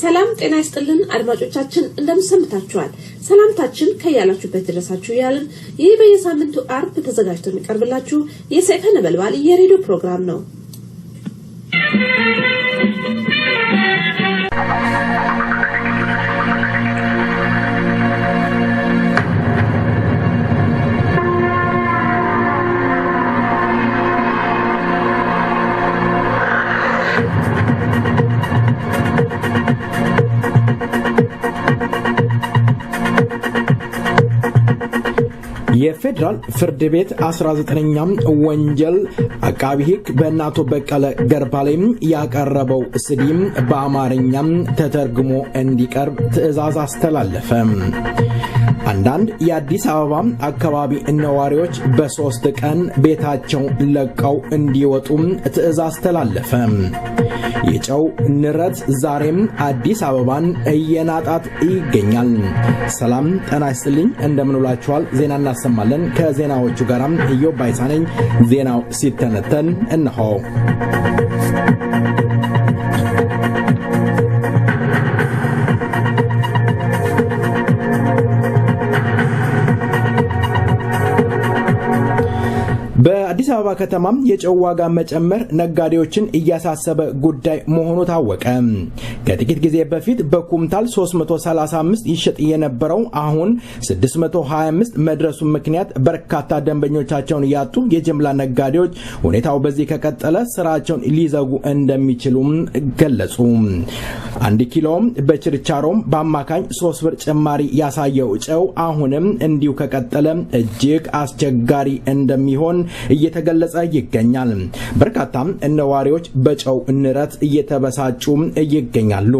ሰላም ጤና ይስጥልን አድማጮቻችን እንደምሰምታችኋል ሰላምታችን ከያላችሁበት ድረሳችሁ ያልን ይህ በየሳምንቱ አርብ ተዘጋጅቶ የሚቀርብላችሁ የሰይፈ ነበልባል የሬዲዮ ፕሮግራም ነው። የፌደራል ፍርድ ቤት 19ኛም ወንጀል አቃቢ ሕግ በእናቶ በቀለ ገርባ ላይ ያቀረበው ስዲም በአማርኛም ተተርጉሞ እንዲቀርብ ትዕዛዝ አስተላለፈ። አንዳንድ የአዲስ አበባ አካባቢ ነዋሪዎች በ3 ቀን ቤታቸው ለቀው እንዲወጡ ትዕዛዝ ተላለፈ። የጨው ንረት ዛሬም አዲስ አበባን እየናጣት ይገኛል። ሰላም ጤና ይስጥልኝ እንደምንውላችኋል። ዜና እናሰማለን። ከዜናዎቹ ጋራም ኢዮብ ባይሳነኝ። ዜናው ሲተነተን እነሆ። በአዲስ አበባ ከተማ የጨው ዋጋ መጨመር ነጋዴዎችን እያሳሰበ ጉዳይ መሆኑ ታወቀ። ከጥቂት ጊዜ በፊት በኩምታል 335 ይሸጥ የነበረው አሁን 625 መድረሱ ምክንያት በርካታ ደንበኞቻቸውን ያጡ የጅምላ ነጋዴዎች ሁኔታው በዚህ ከቀጠለ ስራቸውን ሊዘጉ እንደሚችሉ ገለጹ። 1 ኪሎ በችርቻሮ በአማካኝ 3 ብር ጭማሪ ያሳየው ጨው አሁንም እንዲሁ ከቀጠለ እጅግ አስቸጋሪ እንደሚሆን እየተገለጸ ይገኛል። በርካታ ነዋሪዎች በጨው ንረት እየተበሳጩ ይገኛሉ።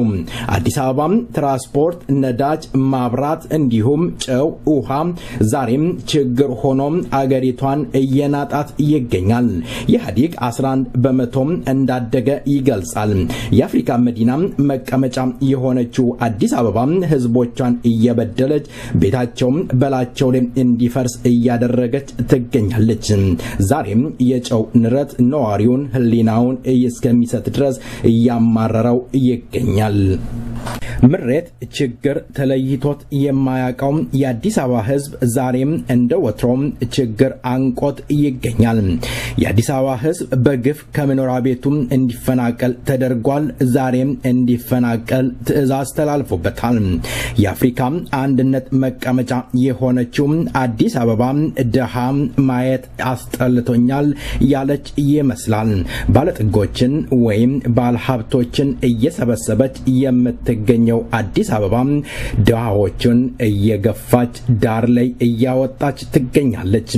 አዲስ አበባ ትራንስፖርት፣ ነዳጅ፣ ማብራት እንዲሁም ጨው፣ ውሃ ዛሬም ችግር ሆኖ አገሪቷን እየናጣት ይገኛል። ኢህአዴግ 11% እንዳደገ ይገልጻል። የአፍሪካ መዲና መቀመጫ የሆነችው አዲስ አበባ ህዝቦቿን እየበደለች ቤታቸውም በላቸው ላይ እንዲፈርስ እያደረገች ትገኛለች። ዛሬም የጨው ንረት ነዋሪውን ህሊናውን እስከሚሰጥ ድረስ እያማረረው ይገኛል። ምሬት ችግር ተለይቶት የማያውቀው የአዲስ አበባ ህዝብ ዛሬም እንደ ወትሮም ችግር አንቆት ይገኛል። የአዲስ አበባ ህዝብ በግፍ ከመኖሪያ ቤቱ እንዲፈናቀል ተደርጓል። ዛሬም እንዲፈናቀል ትዕዛዝ ተላልፎበታል። የአፍሪካ አንድነት መቀመጫ የሆነችው አዲስ አበባ ድሃ ማየት አስጠልቶኛል ያለች ይመስላል። ባለጥጎችን ወይም ባለሀብቶችን እየሰበሰበች የምትገኘው አዲስ አበባ ድሃዎችን እየገፋች ዳር ላይ እያወጣች ትገኛለች።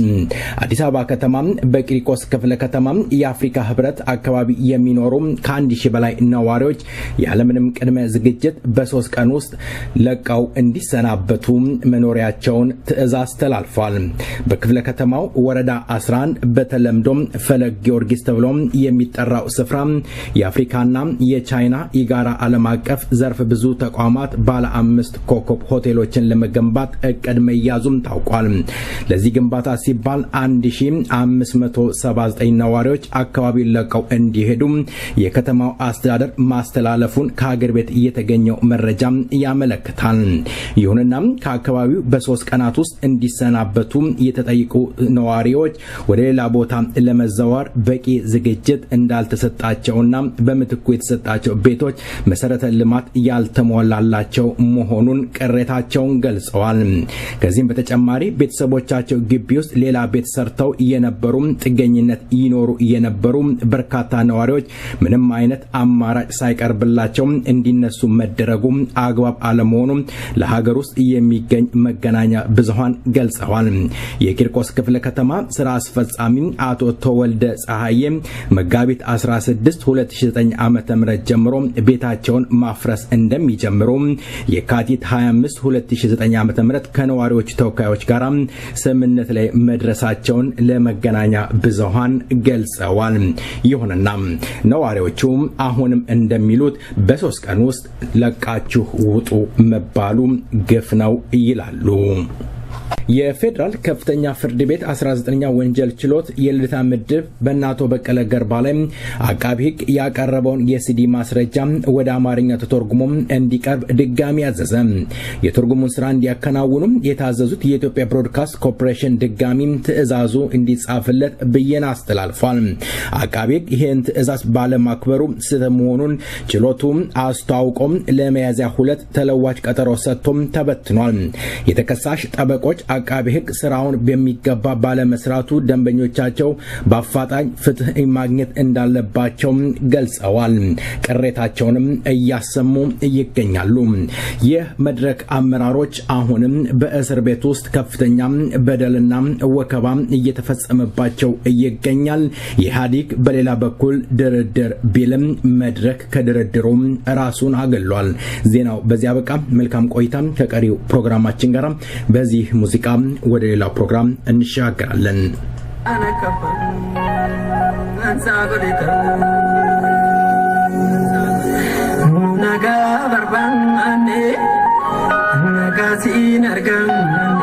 አዲስ አበባ ከተማ በቂርቆስ ክፍለ ከተማ የአፍሪካ ህብረት አካባቢ የሚኖሩ ከ1000 በላይ ነዋሪዎች ያለምንም ቅድመ ዝግጅት በ3 ቀን ውስጥ ለቀው እንዲሰናበቱ መኖሪያቸውን ትዕዛዝ ተላልፏል። በክፍለ ከተማው ወረዳ 11 በተለምዶ ፈለግ ጊዮርጊስ ተብሎ የሚጠራው ስፍራ የአፍሪካና የቻይና የጋራ ዓለም አቀፍ ዘርፍ ብዙ ተቋማት ባለ 5 ኮከብ ሆቴሎችን ለመገንባት እቅድ መያዙም ታውቋል። ለዚህ ግንባታ ሲባል 1579 ነዋሪዎች አካባቢውን ለቀው እንዲሄዱ የከተማው አስተዳደር ማስተላለፉን ከሀገር ቤት የተገኘው መረጃ ያመለክታል። ይሁንና ከአካባቢው በ3 ቀናት ውስጥ እንዲሰናበቱ የተጠየቁ ነዋሪዎች ወደ ሌላ ቦታ ለመዘዋወር በቂ ዝግጅት እንዳልተሰጣቸውና በምትኩ የተሰጣቸው ቤቶች መሰረተ ልማት ያልተሟላላቸው መሆኑን ቅሬታቸውን ገልጸዋል። ከዚህም በተጨማሪ ቤተሰቦቻቸው ግቢ ውስጥ ሌላ ቤት ሰርተው የነበሩ ጥገኝነት ይኖሩ የነበሩ በርካታ ነዋሪዎች ምንም አይነት አማራጭ ሳይቀርብላቸው እንዲነሱ መደረጉ አግባብ አለመሆኑ ለሀገር ውስጥ የሚገኝ መገናኛ ብዙሃን ገልጸዋል። የቂርቆስ ክፍለ ከተማ ስራ አስፈጻሚ አቶ ተወልደ ፀሐዬ መጋቢት 16 2009 ዓ.ም ጀምሮ ቤታቸውን ማፍረስ እንደሚጀምሩ የካቲት 25 2009 ዓ.ም ከነዋሪዎች ተወካዮች ጋር ስምምነት ላይ መድረሳቸውን ለመገናኛ ብዙሃን ገልጸዋል። ይሁንና ነዋሪዎቹ አሁንም እንደሚሉት በ3 ቀን ውስጥ ለቃችሁ ውጡ መባሉ ግፍ ነው ይላሉ። የፌደራል ከፍተኛ ፍርድ ቤት 19ኛ ወንጀል ችሎት የልደታ ምድብ በእናቶ በቀለ ገርባ ላይ አቃቢ ሕግ ያቀረበውን የሲዲ ማስረጃ ወደ አማርኛ ተተርጉሞ እንዲቀርብ ድጋሚ አዘዘ። የትርጉሙን ስራ እንዲያከናውኑ የታዘዙት የኢትዮጵያ ብሮድካስት ኮርፖሬሽን ድጋሚ ትዕዛዙ እንዲጻፍለት ብየና አስተላልፏል። አቃቢ ሕግ ይህን ትዕዛዝ ባለማክበሩ ስለመሆኑን ችሎቱ አስተዋውቆ ለሚያዝያ 2 ተለዋጭ ቀጠሮ ሰጥቶም ተበትኗል። የተከሳሽ ጠበቆች አቃቢ ሕግ ስራውን በሚገባ ባለመስራቱ ደንበኞቻቸው በአፋጣኝ ፍትህ ማግኘት እንዳለባቸው ገልጸዋል። ቅሬታቸውንም እያሰሙ ይገኛሉ። የመድረክ አመራሮች አሁንም በእስር ቤት ውስጥ ከፍተኛ በደልና ወከባ እየተፈጸመባቸው ይገኛል። ኢህአዴግ በሌላ በኩል ድርድር ቢልም መድረክ ከድርድሩ ራሱን አገሏል። ዜናው በዚያ በቃ። መልካም ቆይታ ከቀሪው ፕሮግራማችን ጋር። በዚህ ሙዚቃ ወደ ሌላው ፕሮግራም እንሻገራለን። ነጋ በርባንኔ ነጋ ሲነርገምኔ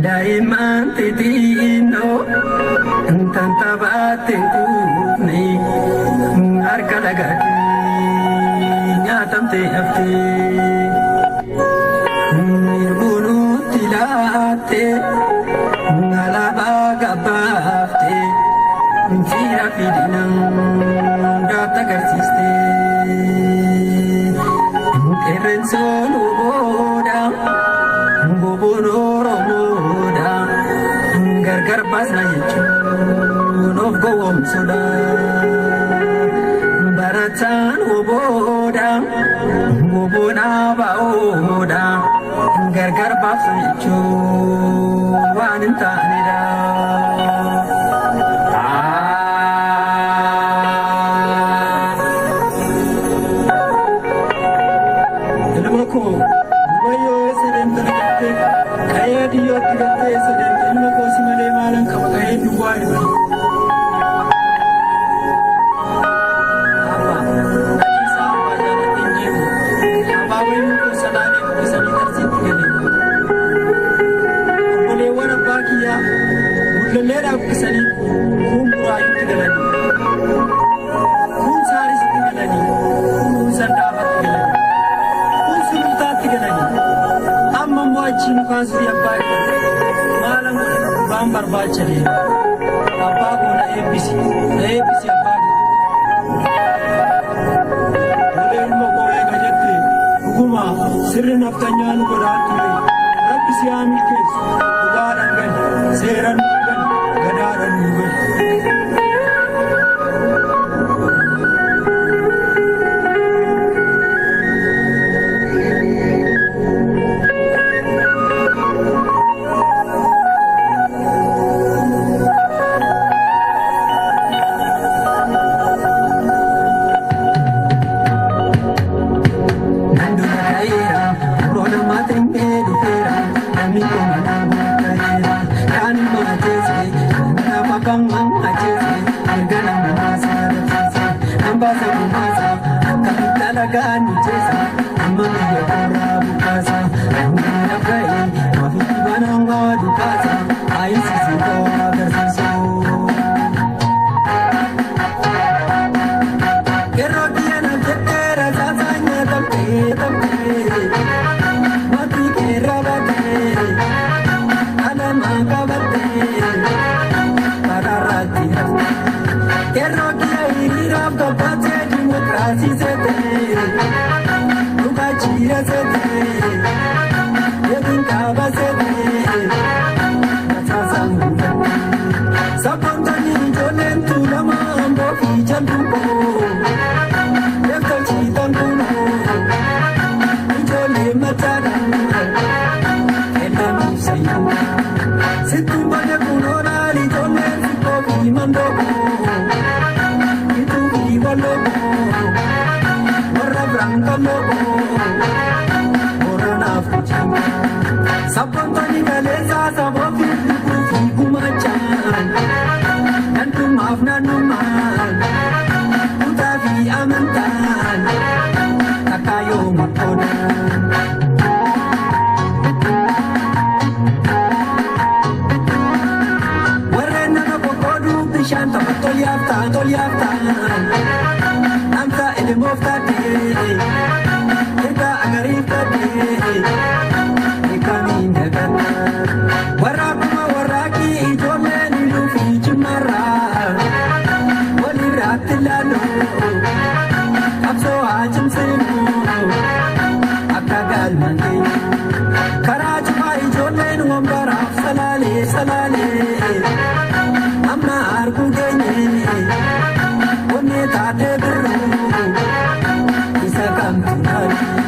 ዳይማን ቲቲኖ እንተንተባቴንኩኔ አርከለጋቲ ኛተምቴ አፍቴ ንርቡኑቲ ላቴ ናላባ ገባፍቴ ፊራ ፊዲነም ዳተገርሲስቴ ኤሬንሶን ቦዳ ቦቦኖሮሞዳ ገርገር ባስናየች ኖፍ ጎወም ሶዳ በረታን ቦቦዳ ቦቦና ባኦዳ ገርገር ባስናየች ዋንንታኔዳ barbacere abago na ABC abago lelmo goe gajete hukuma sirrin aftanyan godatu rabbi siyami kes ugaran gan seran gan gadaran gan Takayo makoda toliafta Namta edemofta Eka agarifta Ekami negata Warabuma waraki ijole nilufi chimara Wali ratilano Kapso hajim sinu Akagal mandi Karajuma ijole nuambara salale salale Amma argu genye One tate birru Isa kam tunari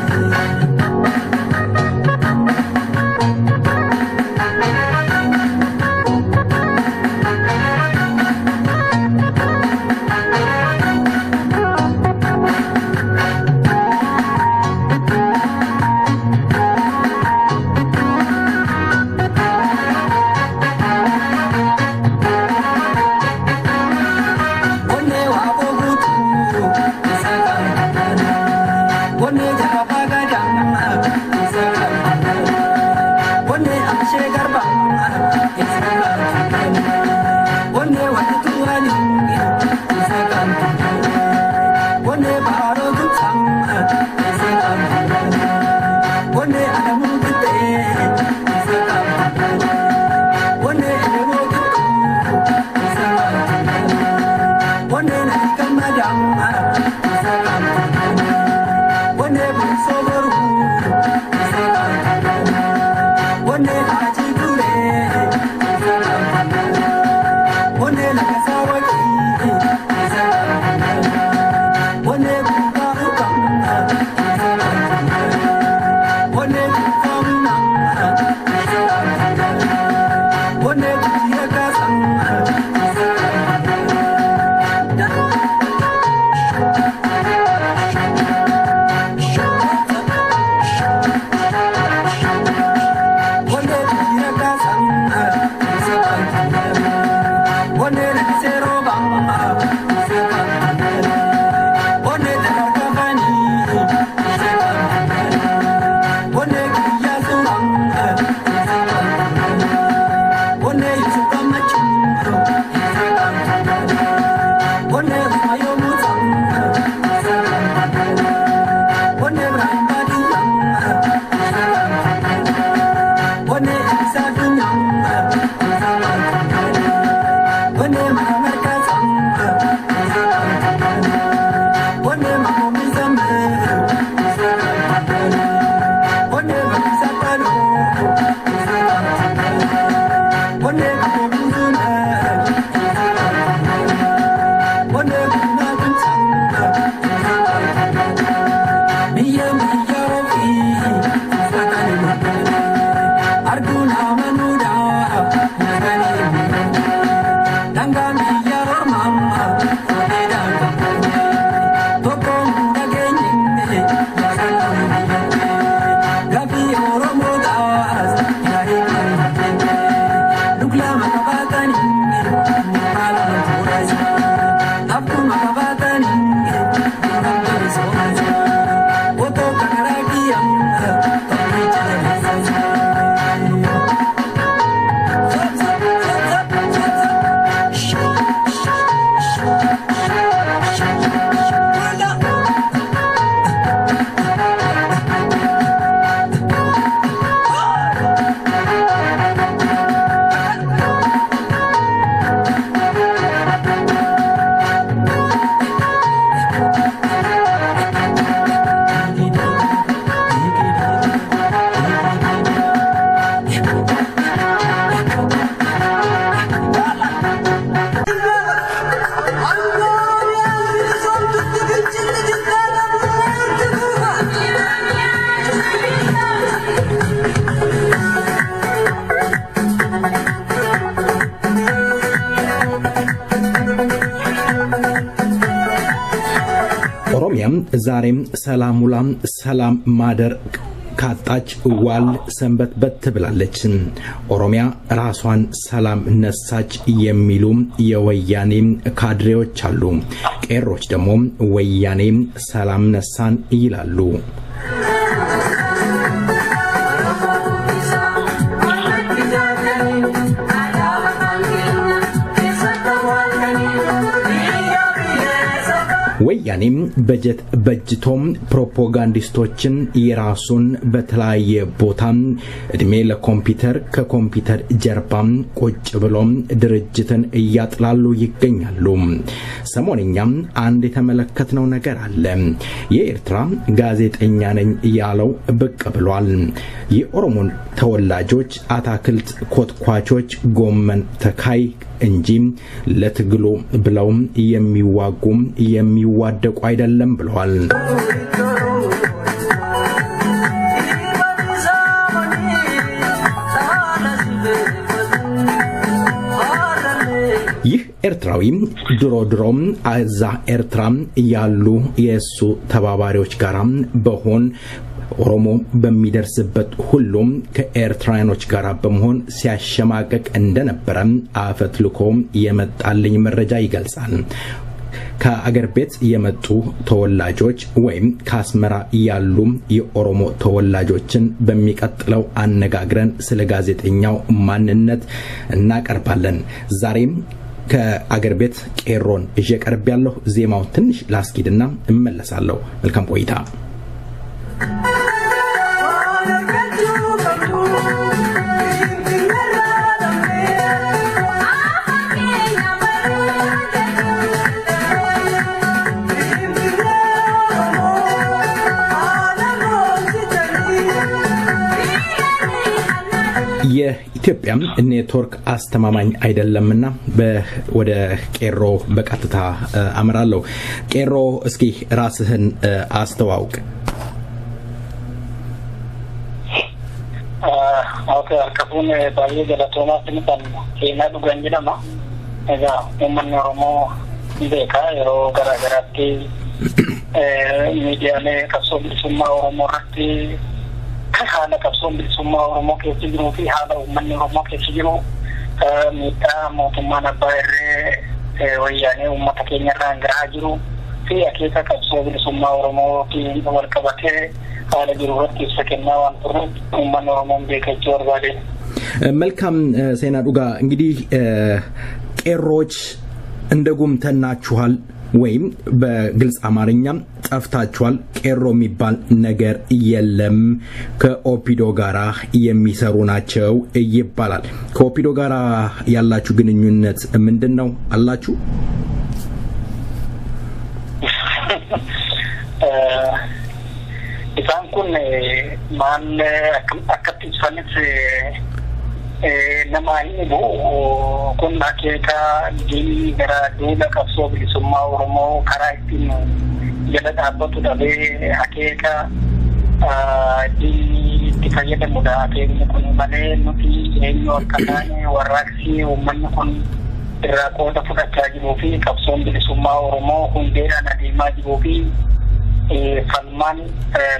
ዛሬም ሰላሙላም ሰላም ማደር ካጣች ዋል ሰንበት በትብላለች። ኦሮሚያ ራሷን ሰላም ነሳች የሚሉ የወያኔ ካድሬዎች አሉ። ቄሮች ደግሞ ወያኔ ሰላም ነሳን ይላሉ። ወያኔም በጀት በጅቶም ፕሮፓጋንዲስቶችን የራሱን በተለያየ ቦታ እድሜ ለኮምፒውተር ከኮምፒውተር ጀርባም ቁጭ ብሎም ድርጅትን እያጥላሉ ይገኛሉ። ሰሞንኛም አንድ የተመለከትነው ነገር አለ። የኤርትራ ጋዜጠኛ ነኝ ያለው ብቅ ብሏል። የኦሮሞ ተወላጆች አታክልት ኮትኳቾች ጎመን ተካይ እንጂ ለትግሉ ብለው የሚዋደቁ አይደለም ብለዋል። ይህ ኤርትራዊ ድሮም አዛ ኤርትራም ያሉ የሱ ተባባሪዎች ጋራም በሆን ኦሮሞ በሚደርስበት ሁሉም ከኤርትራኖች ጋር በመሆን ሲያሸማቀቅ እንደነበረ አፈትልኮ የመጣልኝ መረጃ ይገልጻል። ከአገር ቤት የመጡ ተወላጆች ወይም ከአስመራ ያሉ የኦሮሞ ተወላጆችን በሚቀጥለው አነጋግረን ስለ ጋዜጠኛው ማንነት እናቀርባለን። ዛሬም ከአገር ቤት ቄሮን እየቀርብ ያለው ዜማው ትንሽ ላስኪድና እመለሳለሁ። መልካም ቆይታ። የኢትዮጵያ ኔትወርክ አስተማማኝ አይደለምና ወደ ቄሮ በቀጥታ አመራለሁ። ቄሮ እስኪ ራስህን አስተዋውቅ። ኦኬ አልከፉን ባየ ገለቶማ ትንታን ኬና ዱገንጅለማ እዛ ኡመን ኦሮሞ ቤካ የሮ ገራገራቲ ሚዲያሌ ቀብሶ ብልሱማ ኦሮሞ ራቲ haala qabsoon bilisummaa Oromoo keessa jiruu fi haala uummanni Oromoo keessa jiru miidhaa mootummaan abbaa irree wayyaanee uummata keenya irraan gahaa jiru fi akeeka qabsoo bilisummaa Oromootiin wal qabatee haala jiru irratti ibsa kennaa waan turreef uummanni Oromoon beekachuu barbaade. መልካም ሴና ዱጋ እንግዲህ ቄሮች እንደጉምተናችኋል ወይም በግልጽ አማርኛ ጠፍታችኋል። ቄሮ የሚባል ነገር የለም፣ ከኦፒዶ ጋራ የሚሰሩ ናቸው ይባላል። ከኦፒዶ ጋራ ያላችሁ ግንኙነት ምንድነው አላችሁ? ኢሳንኩን ማን አከትፈንት namaani bo kun akeeka diinii gara duula qabsoo bilisummaa Oromoo karaa ittiin jala dhaabbatu dhabee akeeka diinii itti fayyadamudha. Akeekni kun malee nuti eenyu akka taane warraaqsi uummanni kun irraa qooda fudhachaa jiruu fi qabsoon bilisummaa Oromoo hundeedhaan adeemaa jiruu fi falmaan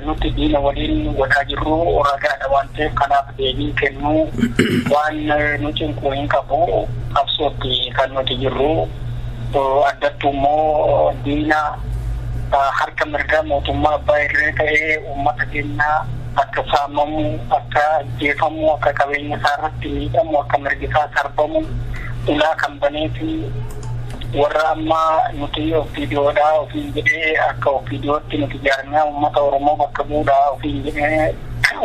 nuti diina waliin godhaa jirru ragaadha waan ta'eef kanaaf deebii kennuu waan nuti hin qabu qabsootti kan nuti jirru. Addattuu immoo diina harka mirgaa mootummaa abbaa irree ta'ee uummata keenya akka saamamu, akka ajjeefamu, akka qabeenya isaa irratti miidhamu, akka mirgi isaa sarbamu ulaa kan baneefi warra amma nuti ofiidiyoodhaa ofiin jedhee akka ofiidiyootti nuti jaarmiyaa uummata Oromoo bakka bu'uudhaa ofiin jedhee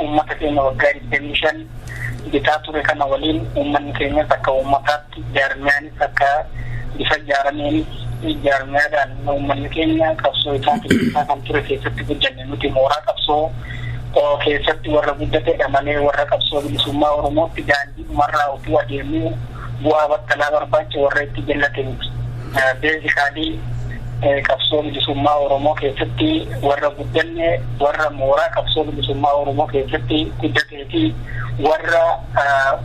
uummata keenya waggaa 25 bitaa ture kana waliin uummanni keenyas akka uummataatti jaarmiyaanis akka bifa jaarameenis jaarmiyaadhaan uummanni keenya qabsoo isaatiin kan ture keessatti guddanne nuti mooraa qabsoo keessatti warra guddateedha malee warra qabsoo bilisummaa Oromootti daandii dhumarraa utuu adeemuu bu'aa battalaa barbaacha warra itti jallate beezikaalii qabsoo bilisummaa Oromoo keessatti warra guddanne warra mooraa qabsoo bilisummaa Oromoo keessatti guddatee fi warra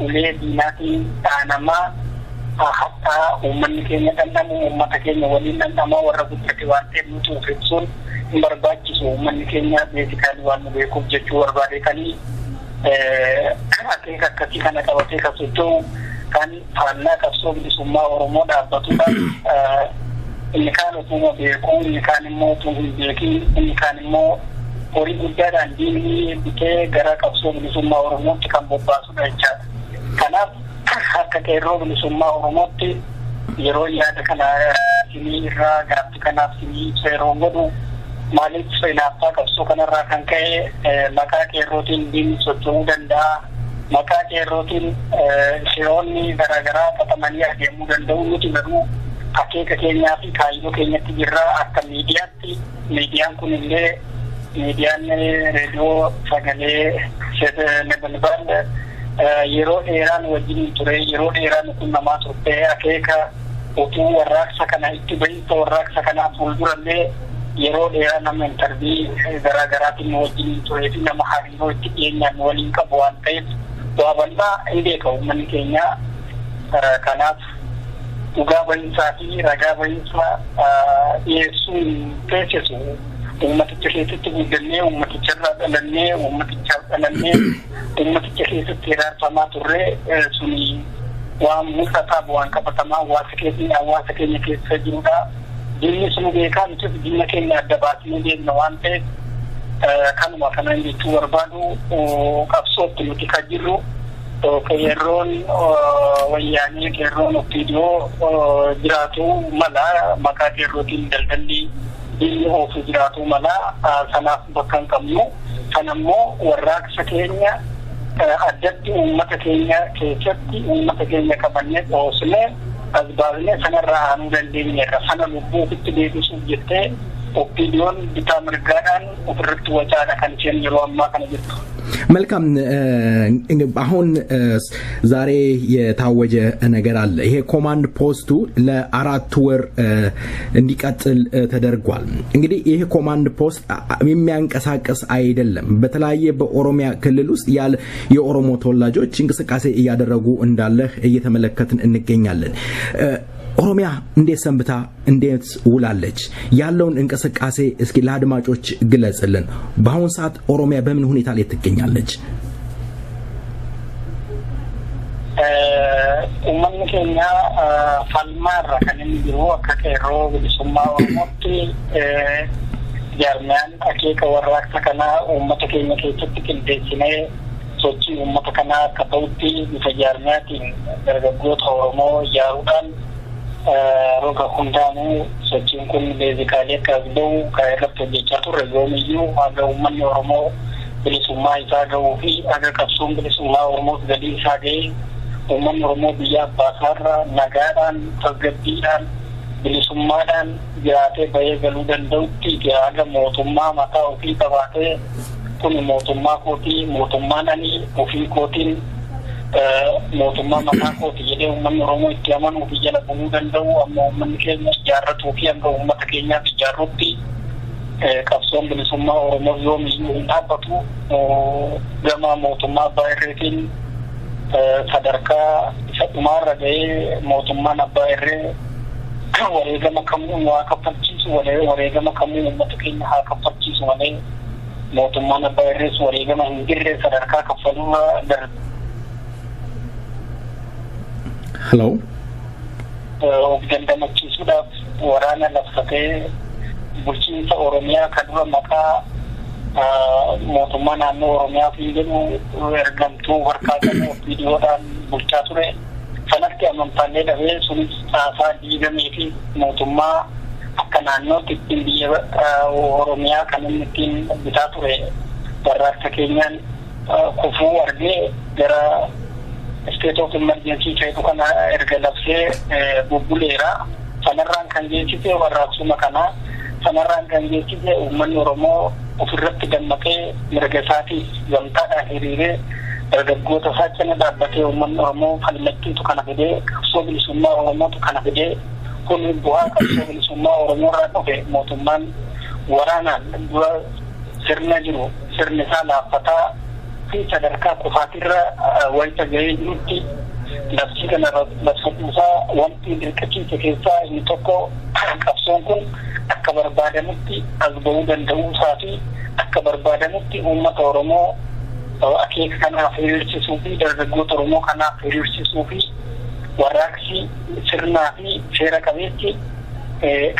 ulee diinaatiin dhaanamaa hatta uummanni keenya dhandhamu uummata keenya waliin dhandhamaa warra guddate waan ta'eef nuti of ibsuun hin barbaachisu. Uummanni keenya beezikaalii waan nu beekuuf jechuu barbaadetanii akeeka akkasii kana qabatee kan socho'u kan faallaa qabsoo bilisummaa Oromoo dhaabbatuudhaan inni kaan utuma beekuu, inni kaan immoo utuu hin beekin, inni kaan immoo horii guddaadhaan diinii bitee gara qabsoo bilisummaa Oromootti kan bobbaasudha jechaadha. Kanaaf akka qeerroo bilisummaa Oromootti yeroo yaada kana isinii irraa gaaffii kanaaf isinii seeroon godhu maaliif seenaaffaa qabsoo kanarraa kan ka'e maqaa qeerrootiin diinni socho'uu danda'a. Maqaa qeerrootiin seeronni garaagaraa xaxamanii adeemuu danda'u. Nuti garuu akeeka keenyaa fi kaayyoo keenyatti jirra akka miidiyaatti. Miidiyaan kun illee miidiyaan reediyoo sagalee nebalbal yeroo dheeraan wajjin ture. Yeroo dheeraan kun namaa turte akeeka utuu warraaqsa kana itti bahinsa warraaqsa kanaa fuuldurallee yeroo dheeraa nama intarvii garaagaraatiin wajjin turee fi nama hariiroo itti dhiyeenyaan waliin qabu waan ta'eef waa bal'aa hin beeka uummanni keenya. Kanaaf dhugaa bahinsaa fi ragaa bahinsaa dhiyeessuun teessisu uummaticha keessatti guddannee uummaticharraa dhalannee uummaticha keessatti hiraarfamaa turree suni waan mul'ataa bu'aan qabatamaa hawaasa keenya keessa jirudha. Diinni sun beekaa nuti diina keenya adda baasnee beekna waan ta'eef kanuma kana jechuu barbaadu qabsootti nuti kan jirru qeerroon wayyaanii qeerroon ofiidiyoo jiraatu mala maqaa qeerrootiin daldalli diinni oofu jiraatu mala sanaaf bakka hin qabnu. Kanammoo warraaqsa keenya addatti uummata keenya keessatti uummata keenya qabannee dhoosnee asbaabnee sanarraa aanuu dandeenyeerra. Sana lubbuufitti deebisuuf jettee opiidiyoon bitaa mirgaadhaan ofirratti wacaadha kan isheen yeroo ammaa kana jirtu. መልካም አሁን ዛሬ የታወጀ ነገር አለ። ይሄ ኮማንድ ፖስቱ ለ4 ወር እንዲቀጥል ተደርጓል። እንግዲህ ይሄ ኮማንድ ፖስት የሚያንቀሳቀስ አይደለም። በተለያየ በኦሮሚያ ክልል ውስጥ ያለ የኦሮሞ ተወላጆች እንቅስቃሴ እያደረጉ እንዳለ እየተመለከትን እንገኛለን። ኦሮሚያ እንዴት ሰንብታ እንዴት ውላለች? ያለውን እንቅስቃሴ እስኪ ለአድማጮች ግለጽልን። በአሁን ሰዓት ኦሮሚያ በምን ሁኔታ ላይ ትገኛለች? ኡመን ኬኛ ፈልማራ ከነን ቢሮ ከቀሮ ብልሱማ ኦሮሞቲ ጃርሚያን አኬከ ወራክተ ከና ኡመተ ኬኛ keessatti qindeessinee sochii uummata kanaa akka ta'utti bifa jaarmiyaatiin dargaggoota Oromoo ijaaruudhaan roga hundaanuu sochiin kun beezikaalee akka ta'u kan irratti hojjechaa turre yoomiyyuu haga uummanni Oromoo bilisummaa isaa gahuu fi haga qabsoon bilisummaa Oromoo galii isaa gahee uummanni Oromoo biyya abbaasaarra nagaadhaan tasgabbiidhaan bilisummaadhaan jiraatee bahee galuu danda'utti haga mootummaa mataa ofii qabaatee kun mootummaa kootii mootummaan ani ofii kootiin mootummaa mataa kootii jedhee uummanni Oromoo itti amanuu fi jala buluu danda'u amma uummanni keenya ijaarratuu fi hanga uummata keenyaaf ijaarrutti qabsoon bilisummaa Oromoo yoomiyyuu hin dhaabbatu. Gama mootummaa abbaa irreetiin sadarkaa isa dhumaarra gahee mootummaan abbaa irree wareegama kamuu waa kaffalchiisu wareegama kamuu uummata keenya haa kaffalchiisu malee mootummaan abbaa irrees wareegama hin jirre sadarkaa kaffaluu darbe. Hello. Of dandamachiisuudhaaf waraana labsatee bulchiinsa Oromiyaa kan dura maqaa mootummaa naannoo Oromiyaa fi jedhu ergamtuu harkaa qabu viidiyoodhaan bulchaa ture. Sanatti amantaalee dhabee sunis caasaa diigamee fi mootummaa akka naannootti ittiin biyya Oromiyaa kan inni ittiin bitaa ture warraaqsa keenyaan kufuu argee gara state of emergency jedhu kana erga labsee bubbuleera. Sanarraan kan geessise warraaqsuma kana sanarraan kan geessise uummanni Oromoo ofirratti dammaqee mirga isaatiif gamtaadhaan hiriiree dargaggoota isaa cina dhaabbatee uummanni Oromoo falmattiitu kana fidee qabsoo bilisummaa Oromootu kana fidee kun bu'aa qabsoo bilisummaa Oromoo irraa dhufe mootummaan waraanaan dura sirna jiru sirni isaa laaffataa fi sadarkaa kufaatirra wayita gahee jirutti labsii kana labsatuusaa wanti dirqachiise keessaa inni tokko qabsoon kun akka barbaadamutti as bahuu danda'uusaa fi akka barbaadamutti uummata Oromoo akeeka kanaaf hiriirsisuu fi dargaggoota Oromoo kanaaf hiriirsisuu fi warraaqsi sirnaa fi seera qabeessi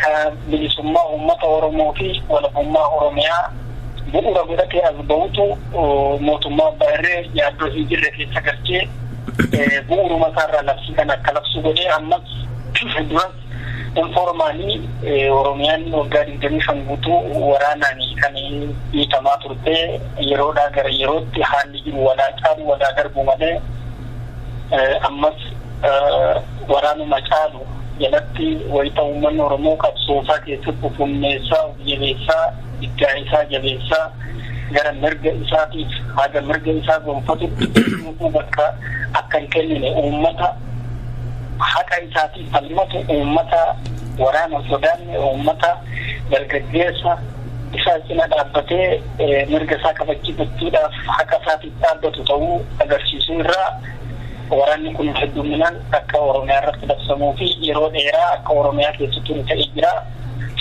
kan bilisummaa uummata Oromoo fi walabummaa Oromiyaa bu'uura godhatee as bahutu mootummaa abbaa irree yaaddoo hin jirre keessa galchee bu'uuruma isaarraa labsii kan akka labsu godhee ammas duras informali Oromiyaan waggaa 25 guutuu waraananii kan hiitamaa turte yeroodhaa gara yerootti haalli jiru walaa caalu walaa darbu malee ammas waraanuma caalu jalatti wayita uummanni Oromoo qabsoosaa keessatti funneessaa jabeessaa iddaa'isaa jabeessaa gara mirga isaatiif haga mirga isaa gonfatutti bakka akka hin kennine uummata haqa isaatiif falmatu uummata waraana sodaanne uummata dargaggeessa isaa cina dhaabbatee mirga isaa kabachiifachuudhaaf haqa isaatiif dhaabbatu ta'uu agarsiisuu irraa waraanni kun hedduminaan akka Oromiyaa irratti labsamuu fi yeroo dheeraa akka Oromiyaa keessatti ta'ee jira.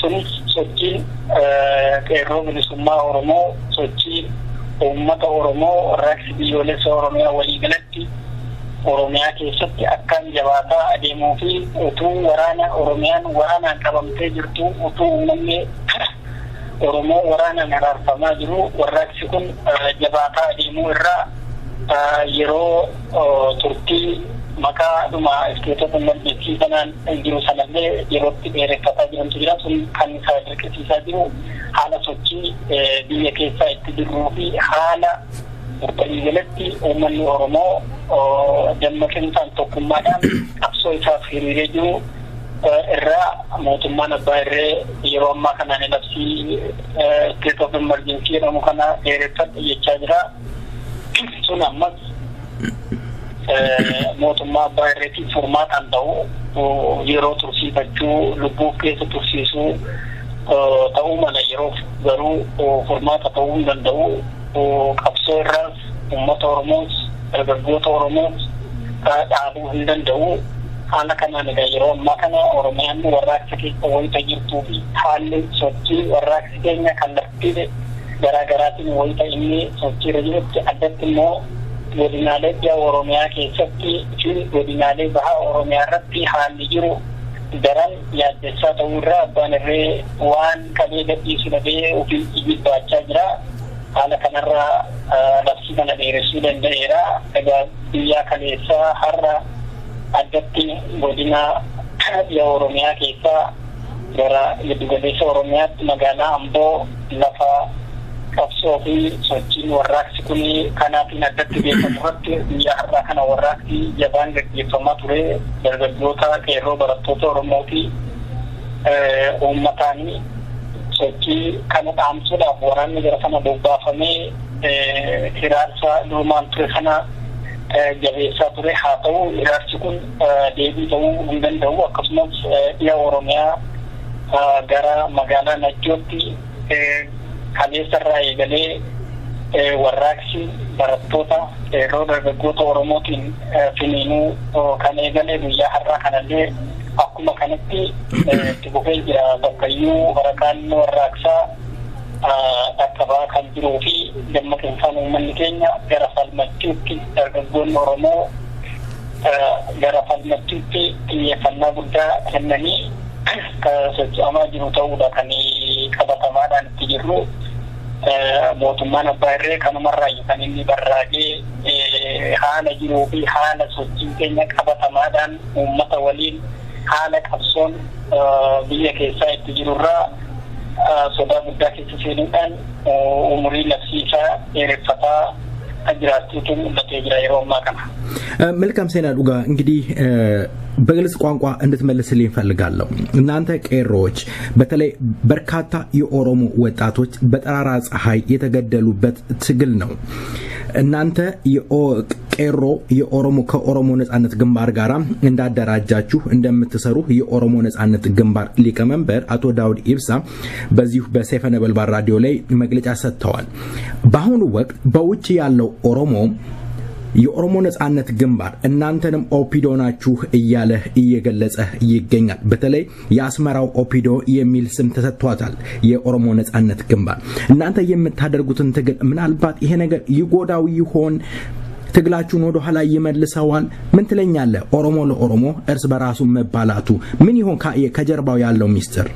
Sunis sochiin qeerroo bilisummaa Oromoo sochiin uummata Oromoo warraaqsi biyyoolessa Oromiyaa waliigalatti Oromiyaa keessatti akkaan jabaataa adeemuu fi utuu Oromiyaan waraanaan qabamtee jirtu utuu uummanni Oromoo waraanaan araarfamaa jiru warraaqsi kun jabaataa adeemuu irraa yeroo turtii maqaa dhuma isteetota malleettii sanaan jiru sanallee yerootti dheereffataa jirantu jira. Sun kan isa dirqisiisaa jiru haala sochii biyya keessaa itti jirruu fi haala waliigalatti uummanni Oromoo dammaqinaan tokkummaadhaan qabsoo isaaf hiriiree jiru irraa mootummaan abbaa irree yeroo ammaa kanaan labsii state of emergency jedhamu kana dheereffadha jechaa jira. Sun ammas mootummaa abbaa irreetiin furmaataan ta'u yeroo tursiifachuu lubbuuf keessa tursiisuu ta'uu mala yeroof garuu furmaata ta'uu hin danda'u. Qabsoo irraas uummata Oromoos dargaggoota Oromoos dhaabuu hin danda'u. Haala kanaan egaa yeroo ammaa kana Oromiyaan warraaqsa keessa wayita jirtuu fi haalli sochii warraaqsi keenya kallattii garaagaraatiin wayita inni sochiirra jirutti addatti immoo godinaalee dhiyaa Oromiyaa keessatti fi godinaalee bahaa Oromiyaa irratti haalli jiru daran yaaddessaa ta'uu irraa abbaan irree waan qabee gadhiisu dhabee ofii jibbaachaa jira. Haala kanarraa labsii kana dheeressuu danda'eera. Egaa biyyaa kaleessaa har'a addatti godina dhiyaa Oromiyaa keessaa gara giddugaleessa Oromiyaatti magaalaa Amboo lafa qabsoo fi sochiin warraaqsi kun kanaatiin addatti beekamu irratti biyya har'aa kana warraaqsi jabaan gaggeeffamaa ture. Dargaggoota qeerroo barattoota Oromoo fi uummataanii sochii kana dhaamsuudhaaf waraanni gara sana bobbaafamee hiraarsa dhumaan ture kana jabeessaa ture. Haa ta'u hiraarsi kun deebii ta'uu hin danda'u. Akkasumas dhiyaa Oromiyaa gara magaalaa Najjootti kaleessarraa eegalee warraaqsi barattoota qeerroo dargaggoota Oromootiin finiinuu kan eegalee guyyaa har'aa kanallee akkuma kanatti itti fufee jira. Bakkayyuu waraqaan warraaqsaa dhaqqabaa kan jiruu fi dammaqinaan uummanni keenya gara falmachuutti dargaggoonni Oromoo gara falmachuutti xiyyeeffannaa guddaa kennanii socho'amaa jiru ta'uudha kan qabatamaadhaan itti jirru. Mootummaan abbaa irree kanumarraa kan inni barraaqee haala jiruu fi haala sochii keenya qabatamaadhaan uummata waliin haala qabsoon biyya keessaa itti jirurraa sodaa guddaa keessa seenuudhaan umurii labsiisaa dheereffataa jiraachuutu mul'atee jira yeroo ammaa kana. መልካም ዜና ዱጋ እንግዲህ በግልጽ ቋንቋ እንድትመልስልኝ ፈልጋለሁ። እናንተ ቄሮዎች በተለይ በርካታ የኦሮሞ ወጣቶች በጠራራ ፀሐይ የተገደሉበት ትግል ነው። እናንተ ቄሮ የኦሮሞ ከኦሮሞ ነጻነት ግንባር ጋራ እንዳደራጃችሁ እንደምትሰሩ የኦሮሞ ነጻነት ግንባር ሊቀመንበር አቶ ዳውድ ኢብሳ በዚሁ በሰይፈ ነበልባል ራዲዮ ላይ መግለጫ ሰጥተዋል። በአሁኑ ወቅት በውጭ ያለው ኦሮሞ የኦሮሞ ነጻነት ግንባር እናንተንም ኦፒዶ ናችሁ እያለ እየገለጸ ይገኛል። በተለይ የአስመራው ኦፒዶ የሚል ስም ተሰጥቷታል። የኦሮሞ ነጻነት ግንባር እናንተ የምታደርጉትን ትግል ምናልባት ይሄ ነገር ይጎዳው ይሆን? ትግላችሁን ወደ ኋላ ይመልሰዋል? ምን ትለኛለህ? ኦሮሞ ለኦሮሞ እርስ በራሱ መባላቱ ምን ይሆን ከጀርባው ያለው ሚስጥር?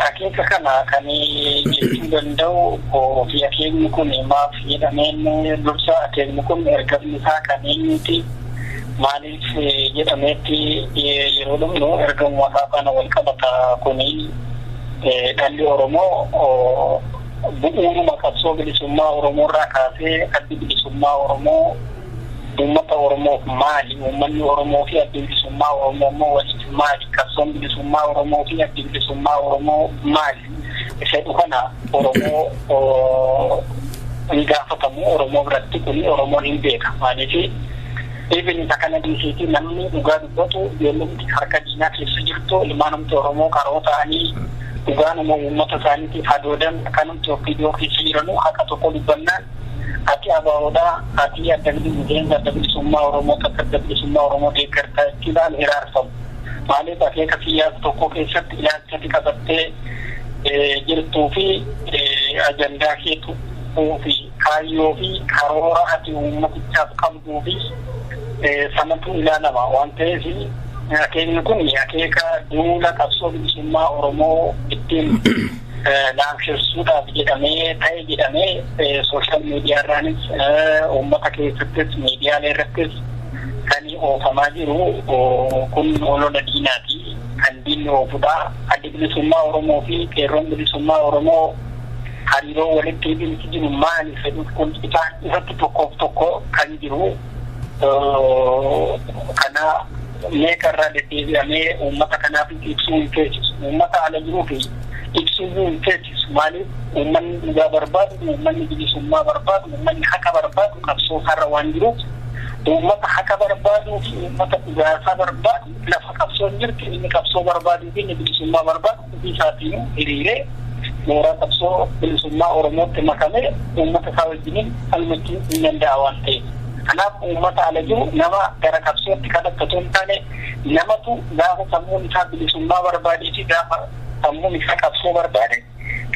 Akeeka kana kan jechuu danda'u ofii akeekni kun maaf jedhameen dursa akeekni kun ergamni isaa kan eenyuti maaliif jedhameetti yeroo dhumnu erga uumataa kana wal qabata kuni dhalli Oromoo bu'uuruma qabsoo bilisummaa Oromoo irraa kaasee addi bilisummaa Oromoo uummata Oromoof maali? Uummanni Oromoo fi addi bilisummaa Oromoo immoo waliif maali? Qabsoon bilisummaa Oromoo fi addi bilisummaa Oromoo maali? Isa kana Oromoo ni gaafatamu. Oromoo biratti kuni Oromoon hin beeka. Maaliif even isa kana dhiisiiti namni dhugaa dubbatu ijoolleen harka diinaa keessa jirtu ilmaanumti Oromoo qaroo ta'anii dhugaanuma uummata isaaniitiif hadoodan akkanumti ofiidoo keessa jiranu haqa tokko dubbannaan ati abaawoodhaa ati adda bilisummaa Oromoo takka adda bilisummaa Oromoo deeggartaa jechuudhaan hiraarfamu. Maaliif akeeka siyaasa tokko keessatti ilaalchatti qabattee jirtuu fi ajandaa keetu fi kaayyoo fi karoora ati uummatichaaf qabduu fi sanatu ilaalama waan ta'eef akeekni kun akeeka duula qabsoo bilisummaa Oromoo ittiin laamsheessuudhaaf jedhamee sooshaal miidiyaarraanis uummata keessattis miidiyaalee irrattis kan oofamaa jiru kun olola diinaati. Kan diinni oofudha. Addi bilisummaa Oromoo fi qeerroon bilisummaa Oromoo hariiroo walitti hidhinti jiru maali fedhuuf kun ifatti tokkoof tokko kan jiru. Kana meeqarraa deddeebi'amee uummata kanaaf ibsuu hin teessisu. Uummata ala jiruu fi ibsuu hin teessisu. Maaliif uummanni dhugaa barbaadu, uummanni bilisummaa barbaadu, uummanni haqa barbaadu qabsoo har'a waan jiruuf uummata haqa barbaaduu fi uummata dhugaasaa barbaadu lafa qabsoon jirti inni qabsoo barbaaduu fi inni bilisummaa barbaadu ofii isaatiin hiriiree mooraa qabsoo bilisummaa Oromootti makamee uummata isaa wajjiniin falmachuu hin danda'a waan ta'eef. Kanaaf uummata ala jiru nama gara qabsootti kadhattatu hin taane namatu gaafa sammuun isaa bilisummaa barbaadee fi gaafa sammuun isaa qabsoo barbaade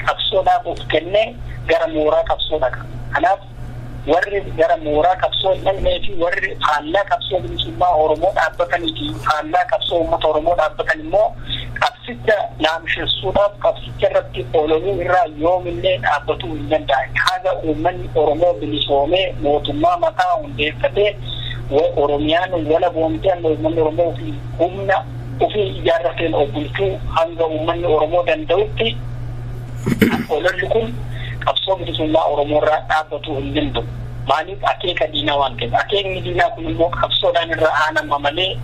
qabsoodhaaf of kennee gara mooraa qabsoo dhaqa. Kanaaf warri gara mooraa qabsoo dhaqnee fi warri faallaa qabsoo bilisummaa Oromoo dhaabbatanii fi faallaa qabsoo uummata Oromoo dhaabbatan immoo qabsicha laamsheessuudhaaf qabsicha irratti oololuu irraa yoomillee dhaabbatuu hin danda'an. Haga uummanni Oromoo bilisoomee mootummaa mataa hundeeffatee Oromiyaan wala boomtee hanga uummanni Oromoo fi humna ofii ijaarrateen bulchuu hanga uummanni Oromoo danda'utti ololli kun qabsoo bilisummaa Oromoo irraa dhaabbatuu hin danda'u. Maaliif akeeka diinaa waan ta'eef. Akeekni diinaa kun immoo qabsoodhaan irra aanama malee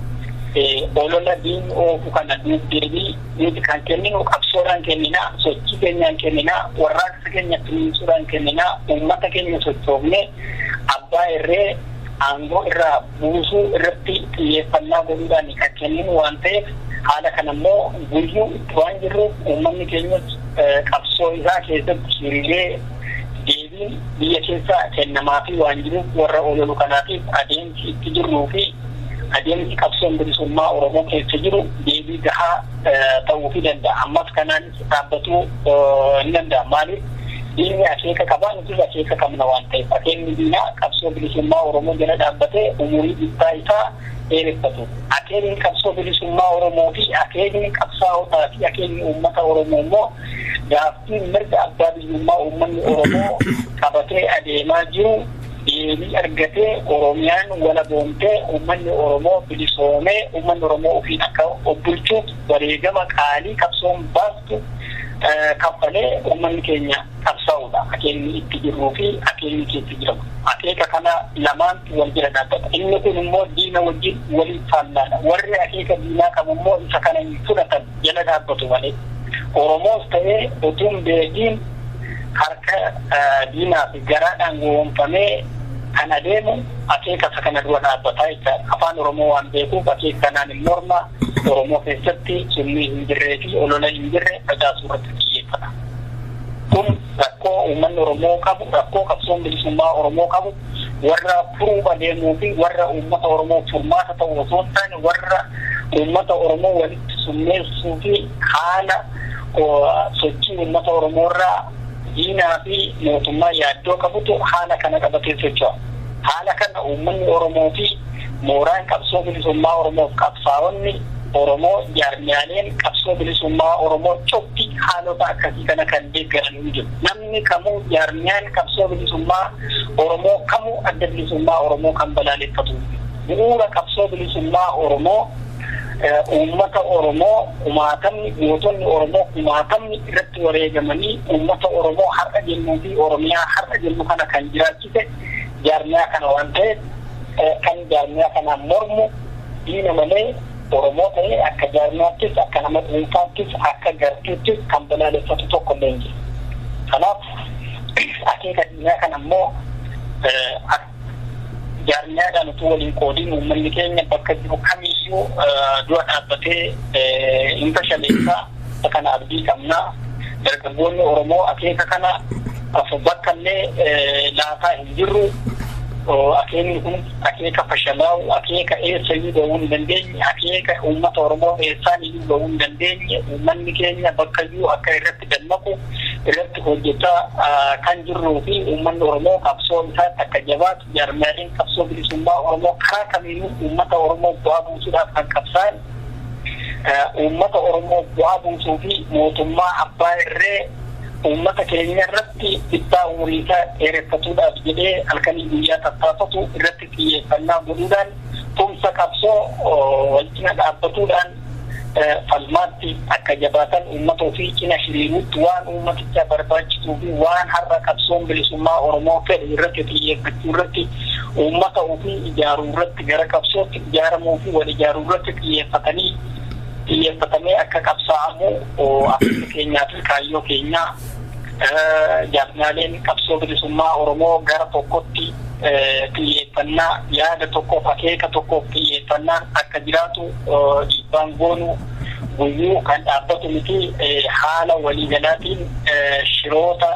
olola diin oofu kana deebii nuti kan kenninu qabsoodhaan kenninaa, sochii keenyaan kenninaa, warraaqsa keenya finiinsuudhaan kenninaa, uummata keenya sochoofnee abbaa irree aangoo irraa buusuu irratti xiyyeeffannaa godhuudhaan kan kenninu waan ta'eef haala kanammoo guyyuu itti waan jirruuf uummanni keenya qabsoo isaa keessatti hiriiree deebiin biyya keessa kennamaa fi waan jiruuf warra ololu kanaatiif adeemsi itti jirruu fi adeemsi qabsoon bilisummaa Oromoo keessa jiru deebii gahaa ta'uu fi danda'a. Ammas kanaanis dhaabbatuu hin danda'a. Maaliif diinni akeeka qabaa nuti akeeka qabna waan ta'eef akeekni diinaa qabsoo bilisummaa Oromoo jala dhaabbatee umurii bittaa isaa dheereffatu. Akeekni qabsoo bilisummaa Oromoo fi akeekni qabsaa'otaa fi akeekni uummata Oromoo immoo gaaffii mirga abbaa biyyummaa uummanni Oromoo qabatee adeemaa jiru deebii argatee Oromiyaan wala boomtee uummanni Oromoo bilisoomee uummanni Oromoo ofiin akka bulchuuf wareegama qaalii qabsoon baastu kaffalee uummanni keenya qabsaa'uudha. Akeekni itti jirruu fi akeekni keessa jiramu. Akeeka kana lamaan wal jira dhaabbata. Inni kun immoo diina wajjin waliin faallaadha. Warri akeeka diinaa qabu immoo isa kana hin fudhatan jala dhaabbatu malee. Oromoos ta'ee utuun beekiin harka diinaa fi garaadhaan gowwoomfamee kan adeemu akeeka isa kana dura dhaabbataa jechaadha. Afaan Oromoo waan beekuuf akeeka kanaan hin morma Oromoo keessatti summii hin jirree fi olola hin jirre facaasuu irratti xiyyeeffata. Kun rakkoo uummanni Oromoo qabu, rakkoo qabsoon bilisummaa Oromoo qabu, warra furuu adeemuu fi warra uummata Oromoo furmaata ta'u osoo hin taane warra uummata Oromoo walitti summeessuu fi haala sochii uummata Oromoo irraa diinaa fi mootummaa yaaddoo qabutu haala kana qabatee socho'a. Haala kana uummanni Oromoo fi mooraan qabsoo bilisummaa Oromoof qabsaa'onni Oromoo jaarmiyaaleen qabsoo bilisummaa Oromoo cufti haalota akkasii kana kan deeggaran hin jiru. Namni kamuu jaarmiyaan qabsoo bilisummaa Oromoo kamuu adda bilisummaa Oromoo kan balaaleffatu. bu'uura qabsoo bilisummaa Oromoo uummata Oromoo umaatamni gootonni Oromoo umaatamni irratti wareegamanii uummata Oromoo har'a jennuu fi Oromiyaa har'a jennu kana kan jiraachise jaarmiyaa kana waan ta'eef kan jaarmiyaa kana mormu diina malee Oromoo ta'ee akka jaarmiyaattis akka nama dhuunfaattis akka gartuuttis kan balaaleffatu tokko illee hin jiru. Kanaaf akeeka diinaa kana immoo jaarmiyaadhaan utuu waliin qoodiin uummanni keenya bakka jiru kamiyyuu dura dhaabbatee hin fashaleessaa kana abdii qabnaa. Dargaggoonni Oromoo akeeka kana bakka illee laataa hin jirru. Akeekni kun akeeka fashalaa'u akeeka eessayyuu bahuu hin dandeenye akeeka uummata Oromoo eessaaniyyuu bahuu hin dandeenye uummanni keenya bakkayyuu akka irratti dammaqu irratti hojjetaa kan jirruu fi uummanni Oromoo qabsoo isaatti akka jabaatu jaarmiyaaleen qabsoo bilisummaa Oromoo karaa kamiyyuu uummata Oromoo bu'aa buusuudhaaf kan qabsaan uummata Oromoo bu'aa buusuu fi mootummaa abbaa irree uummata keenya irratti dhiibbaa umuriisaa dheereffatuudhaaf jedhee halkanii guyyaa tattaafatu irratti xiyyeeffannaa godhuudhaan tumsa qabsoo wal cina dhaabbatuudhaan falmaatti akka jabaatan uummata ofii cina hiriiruutti waan uummaticha barbaachisuu fi waan har'a qabsoon bilisummaa Oromoo fedhu irratti xiyyeeffachuu irratti uummata ofii ijaaruu irratti gara qabsootti ijaaramuu fi wal ijaaruu irratti xiyyeeffatamee akka qabsaa'amu akka keenyaa fi kaayyoo keenyaa jaarmiyaaleen qabsoo bilisummaa Oromoo gara tokkotti xiyyeeffannaa yaada tokkoof akeeka tokkoof xiyyeeffannaan akka jiraatu dhiibbaan goonu guyyuu kan dhaabbatu miti haala waliigalaatiin shiroota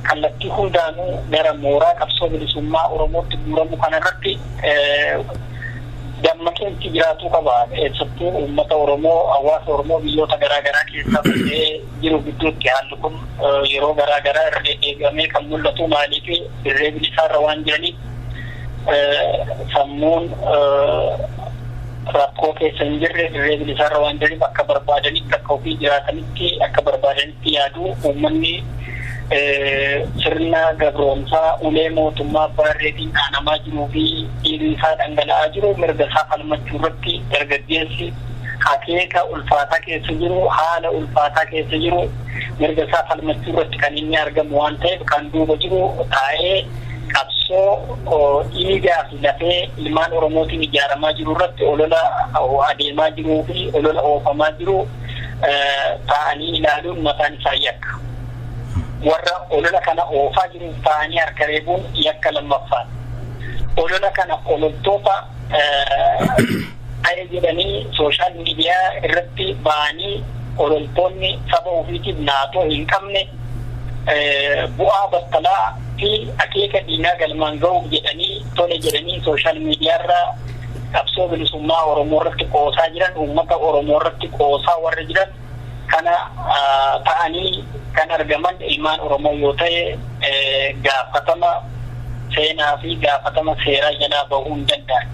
kallattii hundaanuu gara mooraa qabsoo bilisummaa Oromootti guuramu kanarratti dammaqinti jiraatu qaba. Eessattuu uummata Oromoo hawaasa Oromoo biyyoota garaagaraa keessaa bahee jiru gidduutti haalli kun yeroo garaagaraa irra deebi'amee kan mul'atu maaliif dirree bilisaarra waan jiraniif sammuun rakkoo keessa hin jirre dirree bilisaarra waan jiraniif akka barbaadanitti akka ofii jiraatanitti akka barbaadanitti yaaduu uummanni sirna gabroomsaa ulee mootummaa baarreetiin dhaanamaa jiruu fi dhiirri isaa dhangala'aa jiru mirga isaa falmachuu irratti dargaggeessi akeeka ulfaataa keessa jiru haala ulfaataa keessa jiru mirga isaa falmachuu irratti kan inni argamu waan ta'eef kan duuba jiru taa'ee qabsoo dhiigaa fi lafee ilmaan Oromootiin ijaaramaa jiru irratti olola adeemaa jiruu fi olola oofamaa jiru taa'anii ilaaluun mataan isaa yakka. Warra olola kana oofaa jiruuf ta'anii harka reebuun yakka lammaffaan. Olola kana ololtoota ayya jedhanii sooshaal miidiyaa irratti ba'anii ololtoonni saba ofiitiif naatoo hin qabne bu'aa battalaa fi akeeka diinaa galmaan ga'uuf jedhanii tole jedhanii sooshaal miidiyaarraa qabsoo bilisummaa Oromoo irratti qoosaa jiran uummata Oromoo irratti qoosaa warra jiran kana ta'anii kan argaman ilmaan Oromoo yoo ta'e gaafatama seenaa fi gaafatama seeraa jalaa bahuu hin danda'an.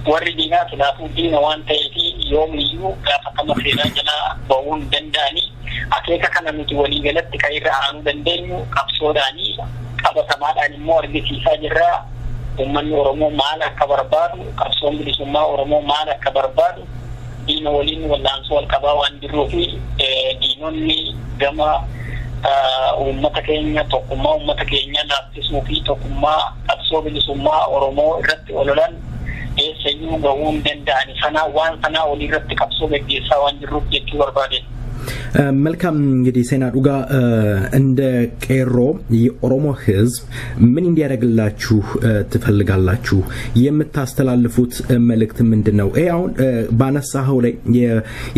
Warri diinaa silaafuu diina waan ta'eef yoomiyyuu gaafatama seeraa jalaa bahuu hin danda'anii akeeka kana nuti waliigalatti kan irra aanuu dandeenyu qabsoodhaanii qabatamaadhaan immoo argisiisaa jirra. Uummanni Oromoo maal akka barbaadu qabsoon bilisummaa Oromoo maal akka barbaadu diina waliin wallaansoo wal qabaa waan jirruu fi diinonni gama uummata keenya tokkummaa uummata keenya laaffisuu fi tokkummaa qabsoo bilisummaa Oromoo irratti ololan eessayyuu gahuu hin danda'ani. Waan sanaa olii irratti qabsoo gaggeessaa waan jirruuf jechuu barbaade. መልካም እንግዲህ ሴና ዱጋ እንደ ቄሮ የኦሮሞ ህዝብ ምን እንዲያደርግላችሁ ትፈልጋላችሁ? የምታስተላልፉት መልእክት ምንድነው? አሁን ባነሳው ላይ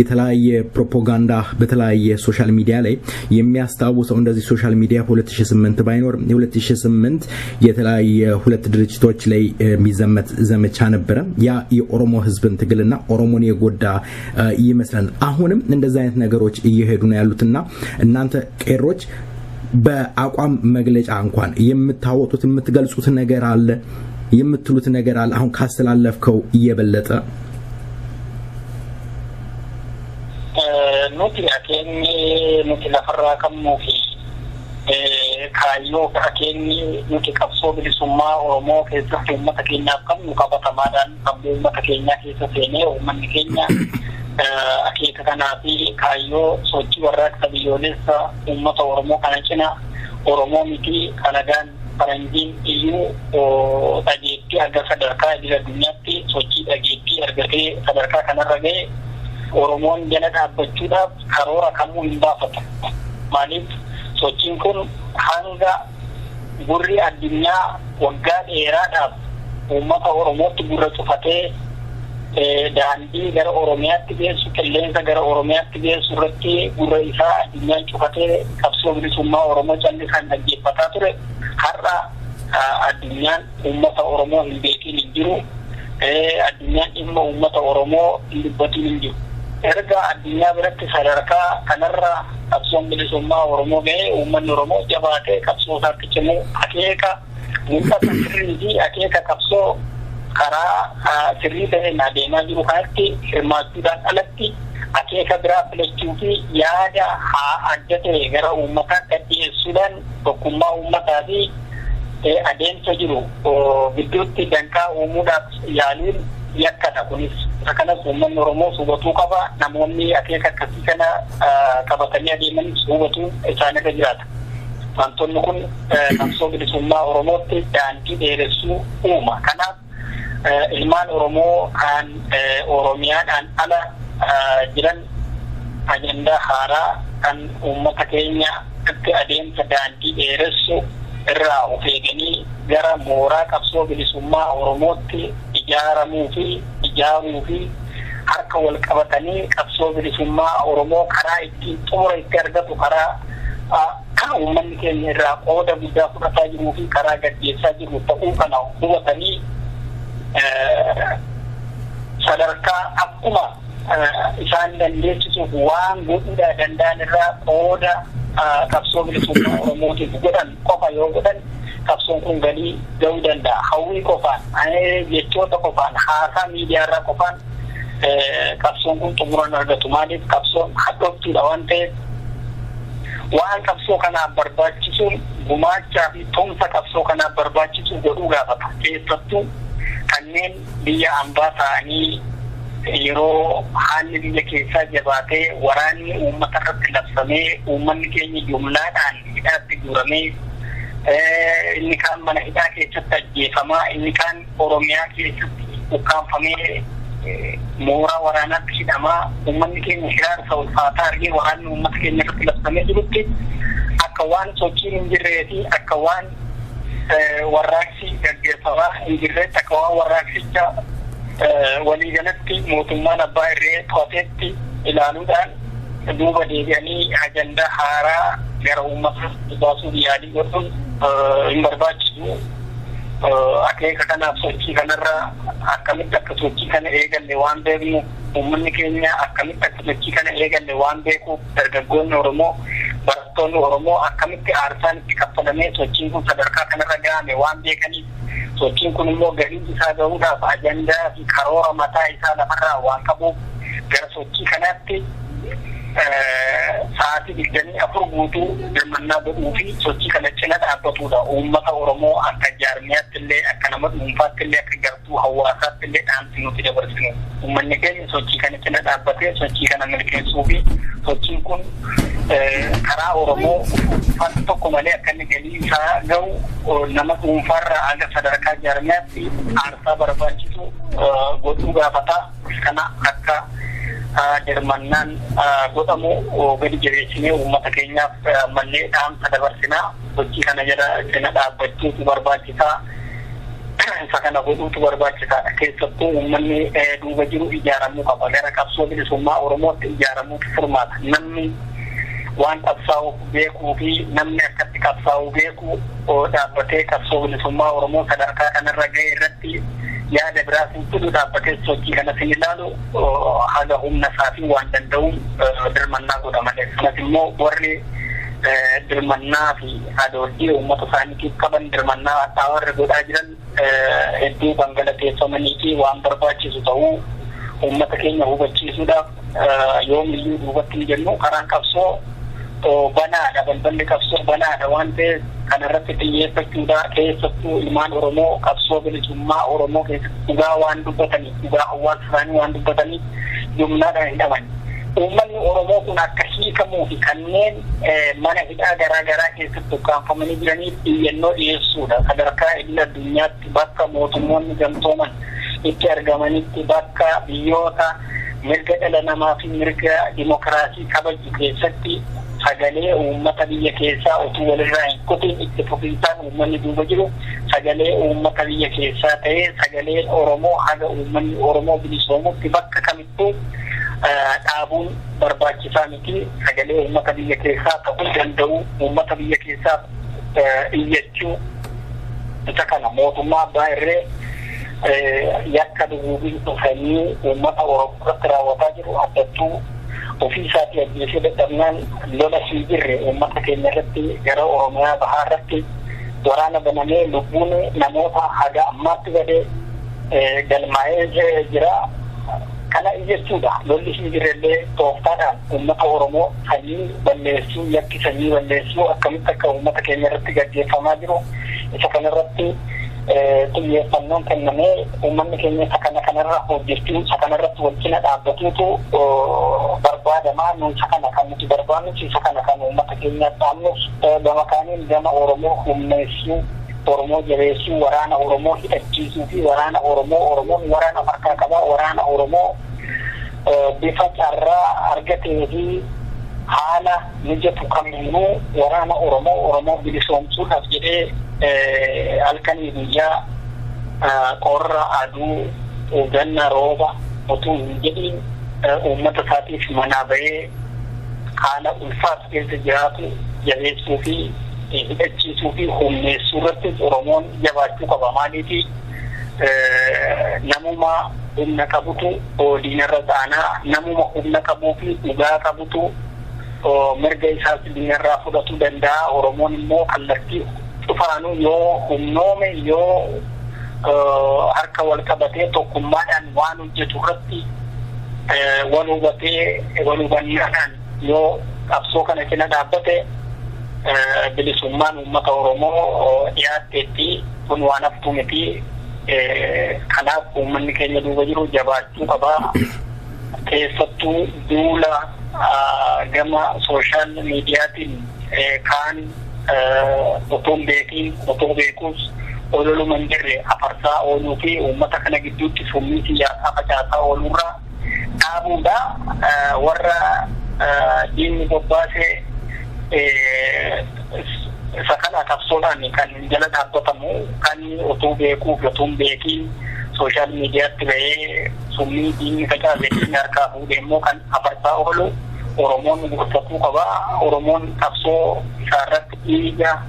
የተለያየ ፕሮፓጋንዳ በተለያየ ሶሻል ሚዲያ ላይ የሚያስታውሰው እንደዚህ ሶሻል ሚዲያ 2008 ባይኖር 2008 የተለያየ ሁለት ድርጅቶች ላይ የሚዘመት ዘመቻ ነበረ። ያ የኦሮሞ ህዝብን ትግልና ኦሮሞን የጎዳ ይመስላል። አሁንም እንደዛ አይነት ነገሮች እየሄዱ ነው ያሉትና እናንተ ቄሮች በአቋም መግለጫ እንኳን የምታወጡት የምትገልጹት ነገር አለ የምትሉት ነገር አለ አሁን ካስተላለፍከው እየበለጠ ኑቲ አከኝ ኑቲ ለፈራ ከሞፊ kaayyoo akeenyi nuti qabsoo bilisummaa Oromoo keessatti uummata keenyaaf qabnu qabatamaadhaan qabdee uummata keenyaa keessa seenee uummanni keenya akeeka kanaa fi kaayyoo sochii warraaqsa biyyoolessa uummata Oromoo kana cina Oromoo miti kanagaan faranjiin iyyuu dhageettii arga sadarkaa idil addunyaatti sochii dhageettii argatee sadarkaa kanarra ga'e Oromoon jala dhaabbachuudhaaf karoora kamuu hin baafatu. Maaliif sochiin kun hanga gurri addunyaa waggaa dheeraadhaaf uummata Oromootti gurra cufatee daandii gara Oromiyaatti geessu qilleensa gara Oromiyaatti geessu irratti gurra isaa addunyaan cufatee qabsoo bilisummaa Oromoo callisaan dhaggeeffataa ture. Har'a addunyaan uummata Oromoo hin beekin hin jiru. Addunyaan dhimma uummata Oromoo hin dubbatin hin jiru. Erga addunyaa biratti sadarkaa kanarra qabsoon bilisummaa Oromoo ga'ee uummanni Oromoo jabaatee qabsoo isaatti cimuu akeeka mul'ata sirrii fi akeeka qabsoo karaa sirrii ta'een adeemaa jiru kanatti hirmaachuudhaan alatti akeeka biraa filachuu fi yaada adda ta'e gara uummataatti dhiyeessuudhaan tokkummaa uummataa fi adeemsa jiru gidduutti danqaa uumuudhaaf yaaliin yakkadha. Kunis akkanas uummanni Oromoo hubatuu qaba. Namoonni akeeka akkasii kana qabatanii adeeman hubatuu isaanirra jiraata. Wantoonni kun qabsoo bilisummaa Oromootti daandii dheeressuu uuma. Kanaaf ilmaan Oromoo kan Oromiyaadhaan ala jiran ajandaa haaraa kan uummata keenya itti adeemsa daandii dheeressu irraa of eeganii gara mooraa qabsoo bilisummaa Oromootti ijaaruu fi harka wal qabatanii qabsoo bilisummaa Oromoo karaa ittiin xumura itti argatu karaa kan uummanni keenya irraa qooda guddaa fudhataa jiruu fi karaa gaggeessaa jiru ta'uu kana hubatanii sadarkaa akkuma isaan dandeessisuuf waan godhuudhaa danda'an irraa qooda qabsoo bilisummaa Oromootiif godhan qofa yoo godhan qabsoon kun galii ga'uu danda'a. Hawwii qofaan jechoota qofaan haasaa miidiyaarraa qofaan qabsoon kun xumuran argatu. Maaliif qabsoon hadhooftuudha waan ta'eef waan qabsoo kanaaf barbaachisuun gumaachaa fi tumsa qabsoo kanaaf barbaachisu godhuu gaafata. Keessattuu kanneen biyya ambaa ta'anii yeroo haalli biyya keessaa jabaatee waraanni uummata irratti labsamee uummanni keenya jumlaadhaan hidhaatti guuramee inni kaan mana hidhaa keessatti ajjeefamaa inni kaan Oromiyaa keessatti ukkaanfamee mooraa waraanaatti hidhamaa uummanni keenya hiraarsa ulfaataa argee waraanni uummata keenya irratti labsamee jirutti akka waan sochiin hin jirree fi akka waan warraaqsi gaggeeffamaa hin jirreetti akka waan warraaqsicha waliigalatti mootummaan abbaa irree to'ateetti ilaaluudhaan duuba deebi'anii ajandaa haaraa gara uummata baasuu yaalii godhuun hin barbaachisu. Akeeka kanaaf sochii kanarra akkamitti akka sochii kana eegalle waan beeknu uummanni keenya akkamitti akka sochii kana eegalle waan beekuuf dargaggoonni Oromoo barattoonni Oromoo akkamitti aarsaan itti kaffalamee sochiin kun sadarkaa kanarra ga'ame waan beekaniif sochiin kun immoo galii isaa ga'uudhaaf ajandaa fi karoora mataa isaa lafarraa waan qabuuf gara sochii kanaatti sa'aatii 24 guutuu hirmannaa godhuu fi sochii kana cina dhaabbatudha. Uummata Oromoo akka jaarmiyaatti illee akka nama dhuunfaatti illee akka gartuu hawaasaatti illee dhaamsi nuti dabarsinu. Uummanni keenya sochii kana cina dhaabbatee sochii kana milkeessuu fi sochiin kun karaa Oromoo dhuunfaatti tokko malee akka inni galii isaa ga'u nama dhuunfaarraa aga sadarkaa jaarmiyaatti aarsaa barbaachisu godhuu gaafata. Kana akka dirmannaan godhamu gadi jabeessinee uummata keenyaaf mallee dhaamsa dabarsinaa sochii kana jala cina dhaabbachuutu barbaachisaa. Isa kana godhuutu barbaachisaadha. Keessattuu uummanni duuba jiru ijaaramuu qaba. Gara qabsoo bilisummaa Oromootti ijaaramuutu furmaata. Namni waan qabsaa'u beekuu fi namni akkatti qabsaa'u beeku dhaabbatee qabsoo bilisummaa Oromoo sadarkaa kanarra ga'e irratti yaada biraa fuulduu dhaabbatee sochii kana sin ilaalu haga humna isaatii waan danda'uun dirmannaa godha malee. Kanas immoo warri dirmannaa fi adoolii uummata isaaniitiif qaban dirmannaa addaa warri godhaa jiran hedduu kan galateeffamanii fi waan barbaachisu ta'uu uummata keenya hubachiisuudhaaf yoomiyyuu duubatti hin jennu karaan qabsoo banaadha. Balballi qabsoo banaadha waan ta'eef kana irratti xiyyeeffachuudha keessattuu ilmaan Oromoo qabsoo bilisummaa Oromoo keessatti dhugaa waan dubbatanii dhugaa hawaasa isaanii waan dubbatanii yumnaadhaan hidhaman. Uummanni Oromoo kun akka hiikamuu fi kanneen mana hidhaa garaagaraa keessatti ukkaanfamanii jiraniif iyyannoo dhiyeessuudha. Sadarkaa idil addunyaatti bakka mootummoonni gamtooman itti argamanitti bakka biyyoota mirga dhala namaa fi mirga dimokiraasii kabaju keessatti sagalee uummata biyya keessaa utuu walirraa hin kutin itti fufinsaan uummanni duuba jiru sagalee uummata biyya keessaa ta'ee sagalee Oromoo haga uummanni Oromoo bilisoomutti bakka kamittuu dhaabuun barbaachisaa miti. Sagalee uummata biyya keessaa ta'uu danda'u uummata biyya keessaa iyyachuu isa kana mootummaa abbaa irree yakka duguubii dhufanii uummata Oromoo raawwataa jiru addattuu ofii isaatii ajjeesee dadhabnaan lola hin jirre uummata keenya irratti gara Oromiyaa bahaa irratti waraana banamee lubbuun namoota haga ammaatti badee galmaa'ee jira. Kana jechuudha lolli hin jirrellee tooftaadhaan uummata Oromoo sanyii balleessuu yakki sanyii balleessuu akkamitti akka uummata keenya irratti gaggeeffamaa jiru isa kanarratti xiyyeeffannoon kennamee uummanni keenya isa kanarra hojjechuu isa kanarratti wal cina dhaabbatuutu barbaadamaa. Nuun isa kana kan nuti barbaannu isa kana kan uummata keenya dhaabnuuf gama kaaniin gama Oromoo humneessuu Oromoo jabeessuu waraana Oromoo hidhachiisuu fi waraana Oromoon waraana farkaa qabaa waraana Oromoo bifa carraa argatee fi haala mijatu kamiinuu waraana Oromoo bilisoomsuudhaaf jedhee halkanii guyyaa qorra aduu ganna rooba utuu hin jedhiin uummata isaatiif manaa bahee haala ulfaas keessa jiraatu jabeessuu fi hidhachiisuu fi humneessuu irratti Oromoon jabaachuu qaba. Maaliif namuma humna qabutu diinarra taanaa namuma humna qabuu fi dhugaa qabutu mirga isaas diinarraa fudhatuu danda'a. Oromoon immoo kallattii cufaanuu yoo humnoome yoo harka wal qabatee tokkummaadhaan waan hojjetu irratti wal hubatee wal hubannaadhaan yoo qabsoo kana cina dhaabbate bilisummaan uummata Oromoo dhiyaatteetti kun waan haftuu miti. Kanaaf uummanni keenya duuba jiru jabaachuu qabaa. Keessattuu duula gama sooshaal miidiyaatiin kaan otoo beekiin otoo beekuus ololuma hin jirre afarsaa ooluu fi uummata kana gidduutti summii siyaasaa facaasaa ooluurraa dhaabuudha. Warra diinni bobbaasee isa kana qabsoodhaan kan jala dhaabbatamu kan otoo beekuuf otoo beekiin sooshaal miidiyaatti bahee summii diinni facaasee harkaa fuudhee immoo kan afarsaa oolu Oromoon gorfatuu qabaa. Oromoon qabsoo isaarratti dhiiga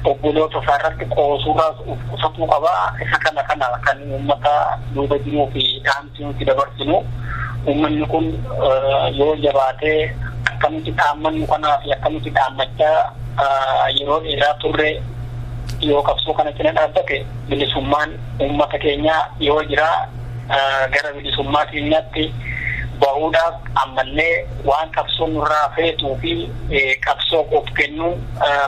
obboloota isaarratti qoosuudhaaf uffatuu qabaa. Isa kana kan uummata duuba jiruu fi dhaamsi nuti dabarsinu uummanni kun yoo jabaatee akkamitti dhaammannu kanaa fi akkamitti dhaammachaa yeroo dheeraa turre yoo qabsoo kana cina dhaabbate bilisummaan uummata keenyaa yoo jira gara bilisummaa keenyaatti bahuudhaaf ammallee waan qabsoo nurraa feetuu fi qabsoo of kennuun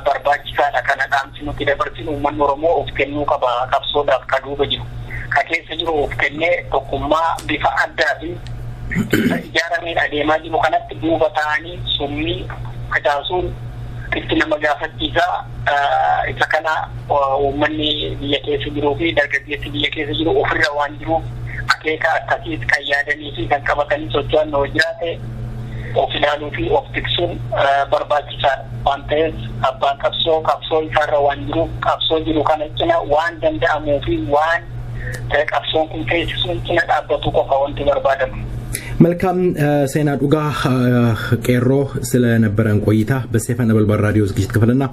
barbaachisaadha. Kana dhaamsi nuti dabarsinu uummanni Oromoo of kennuu qaba. Qabsoodhaaf ka duuba jiru ka keessa jiru of kennee tokkummaa bifa addaatiin ijaarameen adeemaa jiru kanatti duuba ta'anii summii facaasuun itti nama gaafachiisaa. Isa kana uummanni biyya keessa jiruu fi dargaggeessi biyya keessa jiru ofirra waan jiruuf akeeka akkasiis kan yaadanii fi kan qabatanii socho'an yoo jiraate of ilaaluu fi of tiksuun barbaachisaadha. Waan ta'eef abbaan qabsoo isaarra waan jiruuf qabsoo jiru kana cina waan danda'amuu fi waan qabsoon kun teessisuun cina dhaabbatu qofa wanti barbaadamu. መልካም ሴና ዱጋ ቄሮ ስለነበረን ቆይታ በሰይፈ ነበልባል ራዲዮ ዝግጅት ክፍልና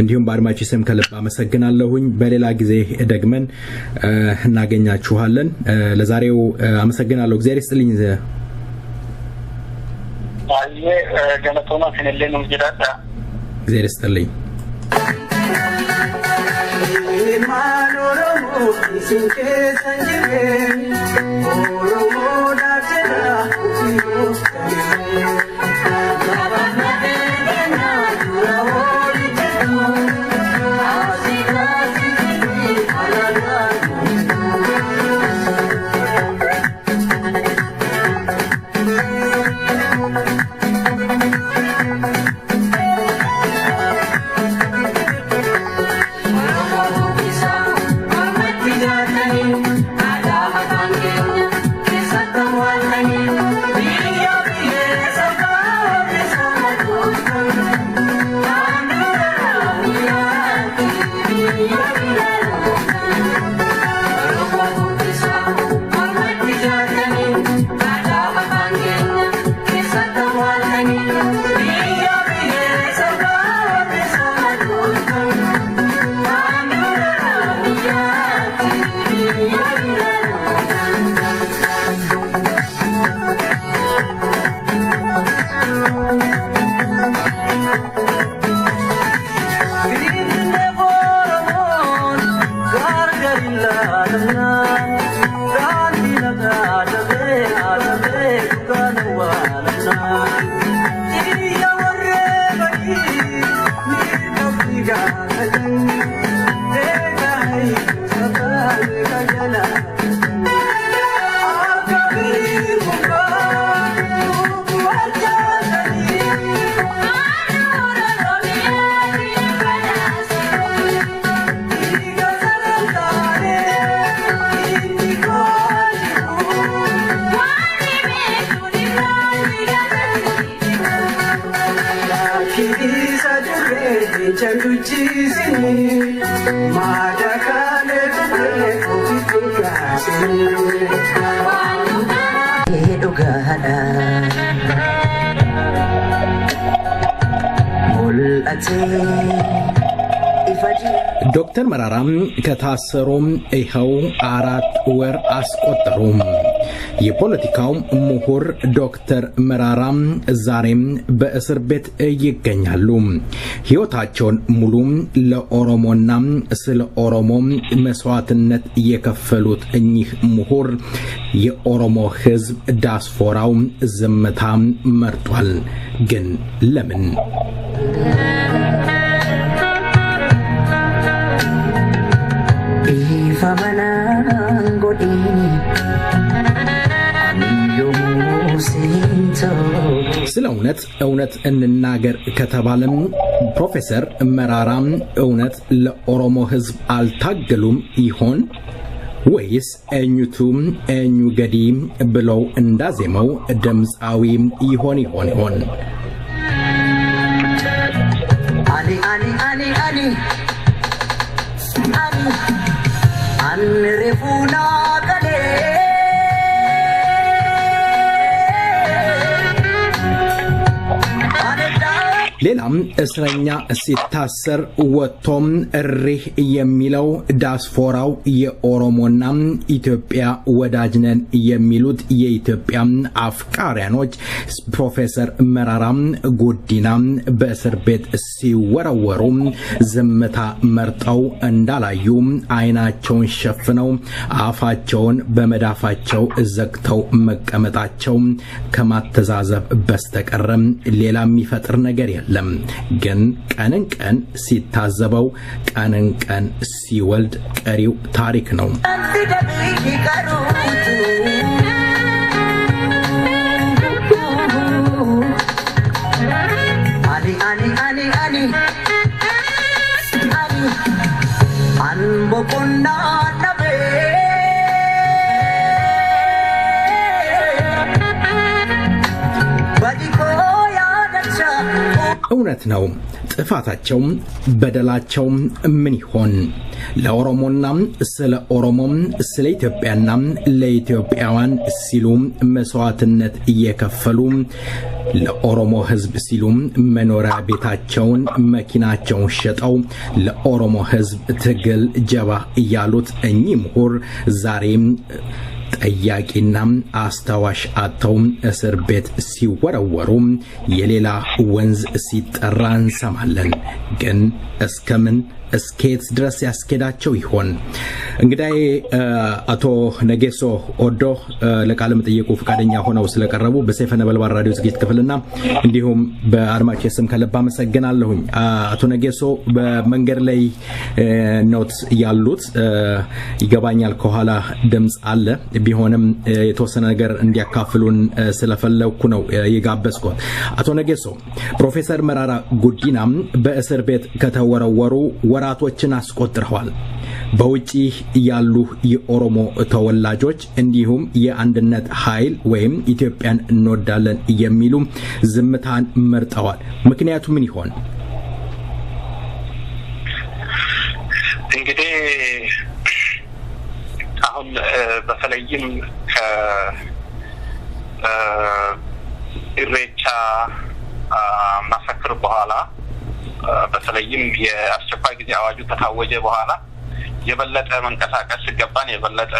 እንዲሁም በአድማጭ ስም ከልብ አመሰግናለሁኝ። በሌላ ጊዜ ደግመን እናገኛችኋለን። ለዛሬው አመሰግናለሁ። እግዚአብሔር ይስጥልኝ። ገለቶና ስለሌለው ይራዳ እግዚአብሔር ይስጥልኝ። Oromo ዶክተር መራራም ከታሰሩም ይኸው 4 ወር አስቆጠሩም። የፖለቲካው ምሁር ዶክተር መራራም ዛሬም በእስር ቤት ይገኛሉ። ሕይወታቸውን ሙሉ ለኦሮሞና ስለ ኦሮሞ መስዋዕትነት የከፈሉት እኚህ ምሁር የኦሮሞ ሕዝብ ዳስፖራው ዝምታ መርጧል። ግን ለምን? ስለ እውነት እንናገር ከተባለም ፕሮፌሰር መራራም እውነት ለኦሮሞ ሕዝብ አልታገሉም ይሆን ወይስ እኙቱም እኙ ገዲ ብለው እንዳዜመው ድምፃዊ ይሆን? Ali Anrefuna kale ሌላም እስረኛ ሲታሰር ወጥቶም እሪህ የሚለው ዳስፖራው የኦሮሞና ኢትዮጵያ ወዳጅነን የሚሉት የኢትዮጵያ አፍቃሪያኖች ፕሮፌሰር መራራም ጉዲና በእስር ቤት ሲወረወሩ ዝምታ መርጠው እንዳላዩ አይናቸውን ሸፍነው አፋቸውን በመዳፋቸው ዘግተው መቀመጣቸው ከማተዛዘብ በስተቀር ሌላ የሚፈጥር ነገር የለም። ግን ቀንን ቀን ሲታዘበው ቀንን ቀን ሲወልድ ቀሪው ታሪክ ነው። እውነት ነው። ጥፋታቸው በደላቸው ምን ይሆን? ለኦሮሞና ስለ ኦሮሞ ስለ ኢትዮጵያና ለኢትዮጵያውያን ሲሉ መስዋዕትነት እየከፈሉ ለኦሮሞ ሕዝብ ሲሉ መኖሪያ ቤታቸውን መኪናቸውን ሸጠው ለኦሮሞ ሕዝብ ትግል ጀባ እያሉት እኚህ ምሁር ዛሬ ጠያቂና አስተዋሽ አጥተው እስር ቤት ሲወረወሩ የሌላ ወንዝ ሲጠራ እንሰማለን። ግን እስከምን እስከየት ድረስ ያስኬዳቸው ይሆን? እንግዲህ አቶ ነጌሶ ኦዶ ለቃለ መጠይቁ ፈቃደኛ ሆነው ስለቀረቡ በሰይፈ ነበልባል ራዲዮ ዝግጅት ክፍልና እንዲሁም በአድማጭ ስም ከልብ አመሰግናለሁኝ። አቶ ነጌሶ በመንገድ ላይ ኖት ያሉት ይገባኛል፣ ከኋላ ድምጽ አለ። ቢሆንም የተወሰነ ነገር እንዲያካፍሉን ስለፈለኩ ነው የጋበዝኩት። አቶ ነጌሶ ፕሮፌሰር መራራ ጉዲና በእስር ቤት ከተወረወሩ ወራቶችን አስቆጥረዋል። በውጪ ያሉ የኦሮሞ ተወላጆች እንዲሁም የአንድነት ኃይል ወይም ኢትዮጵያን እንወዳለን የሚሉ ዝምታን መርጠዋል። ምክንያቱ ምን ይሆን? እንግዲህ አሁን በተለይም ኢሬቻ ማሰክር በኋላ በተለይም የአስቸኳይ ጊዜ አዋጁ ከታወጀ በኋላ የበለጠ መንቀሳቀስ ሲገባን የበለጠ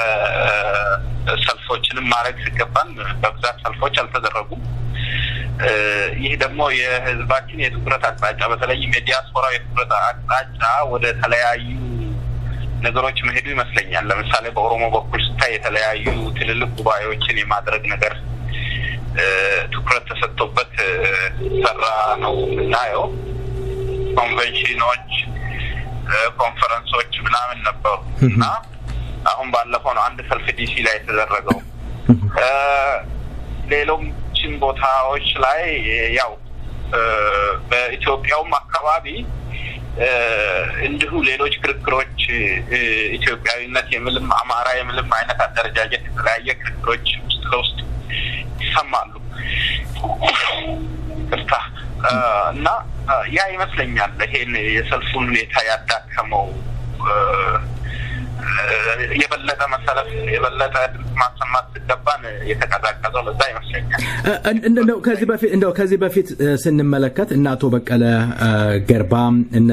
ሰልፎችንም ማድረግ ሲገባን በብዛት ሰልፎች አልተደረጉም። ይህ ደግሞ የህዝባችን የትኩረት አቅጣጫ በተለይም የዲያስፖራ የትኩረት አቅጣጫ ወደ ተለያዩ ነገሮች መሄዱ ይመስለኛል። ለምሳሌ በኦሮሞ በኩል ስታይ የተለያዩ ትልልቅ ጉባኤዎችን የማድረግ ነገር ትኩረት ተሰጥቶበት ሰራ ነው እናየው። ኮንቬንሽኖች፣ ኮንፈረንሶች ምናምን ነበሩ እና አሁን አሁን ባለፈው ነው አንድ ሰልፍ ዲሲ ላይ ተደረገው ሌሎችም ቦታዎች ላይ ያው በኢትዮጵያውም አካባቢ እንዲሁ ሌሎች ክርክሮች ኢትዮጵያዊነት የምልም አማራ የምልም አይነት አደረጃጀት የተለያየ ክርክሮች ውስጥ ይሰማሉ እና ያ ይመስለኛል ይሄን የሰልፉን ሁኔታ ያዳከመው የበለጠ መሰለፍ የበለጠ ማሰማት ሲገባን የተቀዛቀዘው ለዛ ይመስለኛል እንደው ከዚህ በፊት ስንመለከት እና አቶ በቀለ ገርባ እና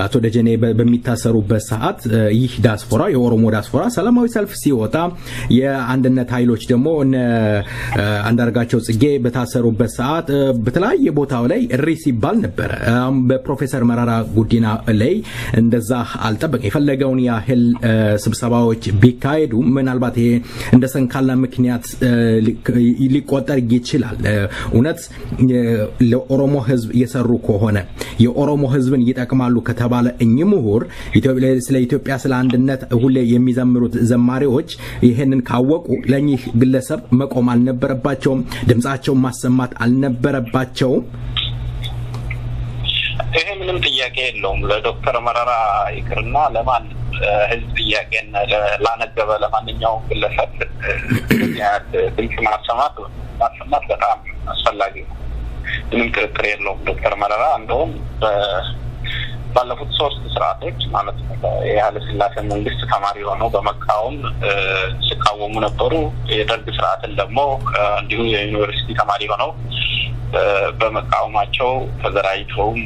አቶ ደጀኔ በሚታሰሩበት ሰዓት ይህ ዲያስፖራ የኦሮሞ ዲያስፖራ ሰላማዊ ሰልፍ ሲወጣ የአንድነት ኃይሎች ደግሞ አንዳርጋቸው ጽጌ በታሰሩበት ሰዓት በተለያየ ቦታው ላይ ሪስ ይባል ነበር በፕሮፌሰር መራራ ጉዲና ላይ እንደዛ አልጠበቀ የፈለገውን ያህል ስብሰባዎች ቢካሄዱ ምናልባት ይሄ እንደ ሰንካላ ምክንያት ሊቆጠር ይችላል እውነት ለኦሮሞ ህዝብ የሰሩ ከሆነ የኦሮሞ ህዝብን ይጠቅማሉ ከተባለ ምሁር ስለ ኢትዮጵያ ስለ አንድነት ሁሌ የሚዘምሩት ዘማሪዎች ይሄንን ካወቁ ለኚህ ግለሰብ መቆም አልነበረባቸውም ድምጻቸው ማሰማት አልነበረባቸውም ይሄ ምንም ጥያቄ የለውም ለዶክተር መራራ ይቅርና ለማን ህዝብ ጥያቄን ላነገበ ለማንኛውም ግለሰብ ድምጽ ማሰማት በጣም አስፈላጊ ነው ምንም ክርክር የለውም ዶክተር መራራ እንደውም ባለፉት 3 ስርዓቶች ማለት ነው የኃይለ ሥላሴ መንግስት ተማሪ ሆነው በመቃወም ሲቃወሙ ነበሩ የደርግ ስርዓትን ደግሞ እንዲሁ የዩኒቨርሲቲ ተማሪ ሆነው በመቃወማቸው ተደራጅተውም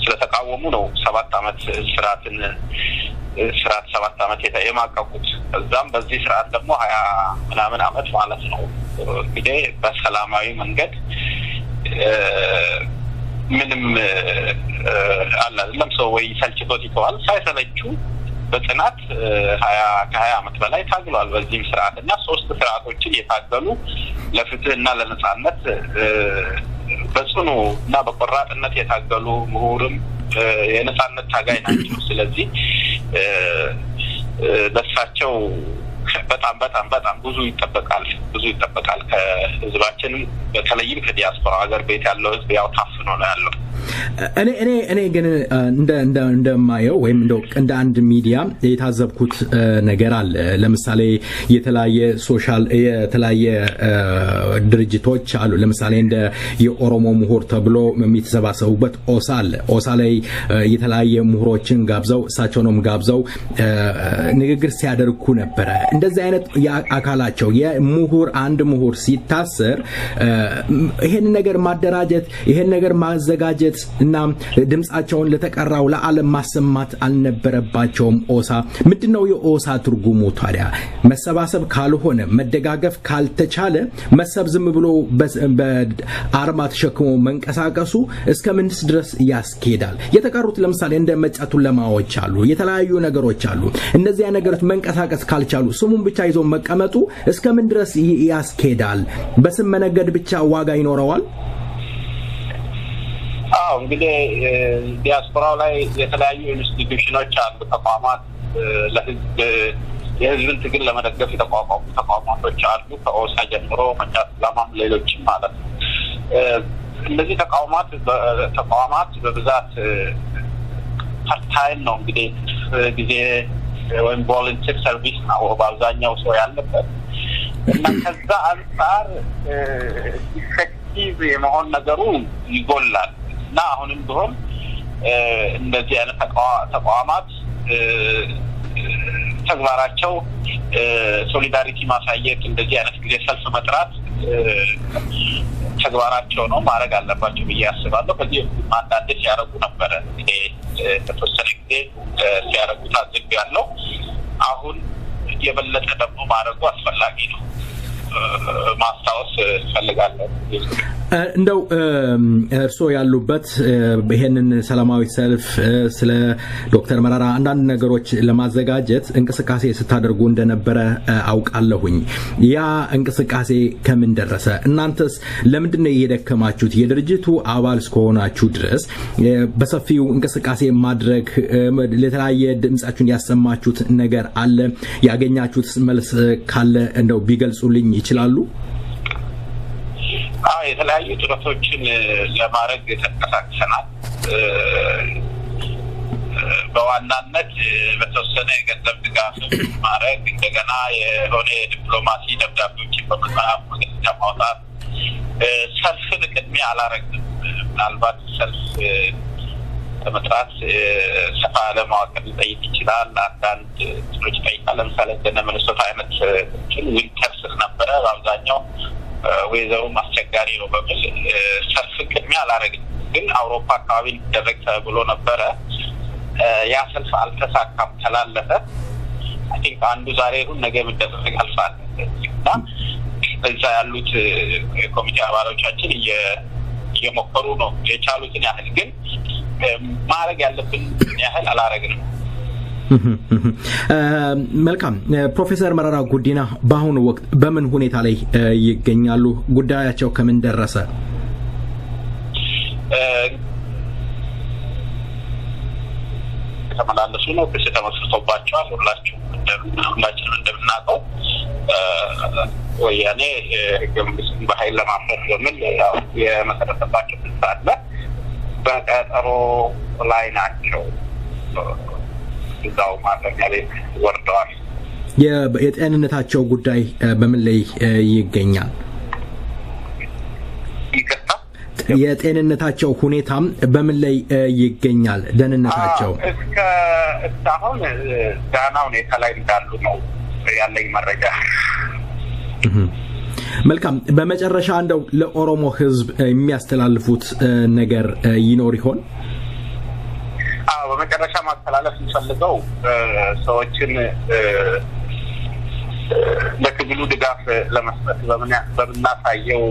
ስለተቃወሙ ነው 7 አመት ስርዓት 7 አመት የማቀቁት እዛም በዚህ ስርዓት ደግሞ 20 ምናምን አመት ማለት ነው እንግዲህ በሰላማዊ መንገድ ምንም አላለም ሰው ወይ ሰልችቶት ይተዋል ሳይሰለቹ በጽናት 20 አመት በላይ ታግሏል በዚህ ስርዓትና 3 ስርዓቶችን የታገሉ ለፍትህና ለነጻነት በጽኑ እና በቆራጥነት የታገሉ ምሁርም የነጻነት ታጋይ ናቸው ስለዚህ ለሳቸው በጣም ብዙ ይጠበቃል ከህዝባችን በተለይም ከዲያስፖራ ሀገር ቤት ያለው ህዝብ ያው ታፍኖ ነው ያለው እኔ ግን እንደማየው ወይም እንደ አንድ ሚዲያ የታዘብኩት ነገር አለ ለምሳሌ የተለያየ ድርጅቶች አሉ ለምሳሌ እንደ የኦሮሞ ምሁር ተብሎ የሚተሰባሰቡበት ኦሳ ላይ የተለያየ ምሁሮችን ጋብዘው እሳቸውንም ጋብዘው ንግግር ሲያደርጉ ነበር እንደዚህ አይነት አካላቸው አንድ ምሁር ሲታሰር ይሄን ነገር ማደራጀት ይሄን ነገር ማዘጋጀት እና ድምጻቸውን ለተቀራው ለዓለም ማሰማት አልነበረባቸውም ኦሳ ምንድነው የኦሳ ትርጉሙ ታዲያ መሰባሰብ ካልሆነ መደጋገፍ ካልተቻለ መሰብ ዝም ብሎ በአርማ ተሸክሞ መንቀሳቀሱ እስከምንስ ድረስ ያስኬዳል የተቀሩት ለምሳሌ እንደ መጫቱ ለማዎች አሉ የተለያዩ ነገሮች አሉ እነዚህ ነገሮች መንቀሳቀስ ካልቻሉ ስሙን ብቻ ይዞ መቀመጡ እስከምን ድረስ ያስኬዳል በስም መነገድ ብቻ ዋጋ ይኖረዋል እንግዲህ ዲያስፖራው ላይ የተለያዩ ኢንስቲትዩሽኖች አሉ ተቋማት ለህዝብ የህዝብን ትግል ለመደገፍ የተቋቋሙ ተቋማቶች አሉ ከኦሳ ጀምሮ መጫላማም ሌሎችም ማለት ነው እነዚህ ተቋማት በብዛት ፓርታይም ነው እንግዲህ ጊዜ ወይም ቮለንቲር ሰርቪስ ነው በአብዛኛው ሰው ያለበት እና ከዛ አንፃር ኢፌክቲቭ የመሆን ነገሩ ይጎላል እና አሁንም ቢሆን እንደዚህ አይነት ተቋማት ተግባራቸው ሶሊዳሪቲ ማሳየት እንደዚህ አይነት ጊዜ ሰልፍ መጥራት ተግባራቸው ነው ማድረግ አለባቸው ብዬ አስባለሁ ከዚህ አንዳንዴ ሲያረጉ ነበር እንግዲህ ተወሰነ ጊዜ ሲያረጉ ታዝቤያለሁ አሁን የበለጠ ደግሞ ማድረጉ አስፈላጊ ነው ማስታወስ ፈልጋለሁ እንደው እርሶ ያሉበት ይሄንን ሰላማዊ ሰልፍ ስለ ዶክተር መረራ አንዳንድ ነገሮች ለማዘጋጀት እንቅስቃሴ ስታደርጉ እንደነበረ አውቃለሁኝ። ያ እንቅስቃሴ ከምን ደረሰ? እናንተስ ለምንድነው የደከማችሁት? የድርጅቱ አባል እስከሆናችሁ ድረስ በሰፊው እንቅስቃሴ ማድረግ ለተለያየ ድምጻችሁን ያሰማችሁት ነገር አለ? ያገኛችሁት መልስ ካለ እንደው ቢገልጹልኝ ይችላሉ? የተለያዩ ጥረቶችን ለማድረግ ተንቀሳቅሰናል። በዋናነት በተወሰነ የገንዘብ ድጋፍ ማድረግ እንደገና የሆነ ዲፕሎማሲ ደብዳቤዎችን በመጻፍ መግለጫ ማውጣት ሰልፍን ቅድሚያ አላረግንም። ምናልባት ሰልፍ ለመጥራት ሰፋ ያለ መዋቅር ሊጠይቅ ይችላል። አንዳንድ ጥሮች ይጠይቃል። ለምሳሌ እንደነ ሚኒሶታ አይነት ዊንተር ስለነበረ በአብዛኛው ወይዘሩም አስቸጋሪ ነው በሚል ሰልፍ ቅድሚያ አላረግንም። ግን አውሮፓ አካባቢ ሊደረግ ተብሎ ነበረ። ያ ሰልፍ አልተሳካም፣ ተላለፈ። አይ ቲንክ አንዱ ዛሬ ይሁን ነገ የሚደረግ አልፋል እና እዛ ያሉት የኮሚቴ አባሎቻችን እየሞከሩ ነው የቻሉትን ያህል። ግን ማድረግ ያለብን ያህል አላረግንም። መልካም። ፕሮፌሰር መረራ ጉዲና በአሁኑ ወቅት በምን ሁኔታ ላይ ይገኛሉ? ጉዳያቸው ከምን ደረሰ? ተመላለሱ ነው። ክስ ተመስርቶባቸዋል። ሁላችንም እንደምናውቀው ወያኔ ህገ መንግስቱን በኃይል ለማፍረስ በሚል የመሰረተባቸው ክስ አለ። በቀጠሮ ላይ ናቸው። እዛው ማረሚያ ቤት ወርደዋል። የጤንነታቸው ጉዳይ በምን ላይ ይገኛል? የጤንነታቸው ሁኔታ በምን ላይ ይገኛል? ደህንነታቸው እስካሁን ደህና ሁኔታ ላይ እንዳሉ ነው ያለኝ መረጃ። መልካም። በመጨረሻ እንደው ለኦሮሞ ህዝብ የሚያስተላልፉት ነገር ይኖር ይሆን? በመጨረሻ ማስተላለፍ የሚፈልገው ሰዎችን ለትግሉ ድጋፍ ለመስጠት በምናሳየው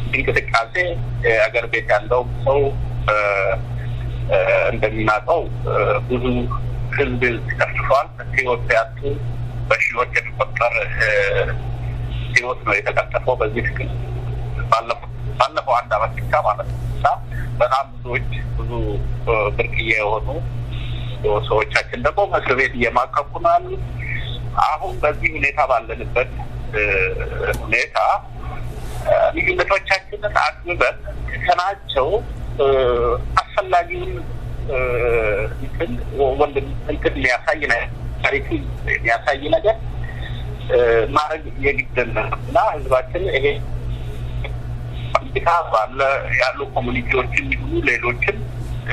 እንቅስቃሴ አገር ቤት ያለው ሰው እንደሚናቀው ብዙ ህዝብ ተከፍቷል። ህይወት ያጡ በሺዎች የሚቆጠር ህይወት ነው የተቀጠፈው በዚህ ትግል ባለፈው አንድ አመት ብቻ ማለት ነው። በጣም ብዙ ብርቅዬ የሆኑ ሰዎቻችን ደግሞ እስር ቤት እየማቀቁ ነው ያሉት። አሁን በዚህ ሁኔታ ባለንበት ሁኔታ ልዩነቶቻችንን አጥብበን ትተናቸው አስፈላጊውን እንትን ሊያሳይ ታሪክ የሚያሳይ ነገር ማድረግ የግድ ነው እና ህዝባችን ይሄ ባለ ያሉ ኮሚኒቲዎችን ይሁኑ ሌሎችን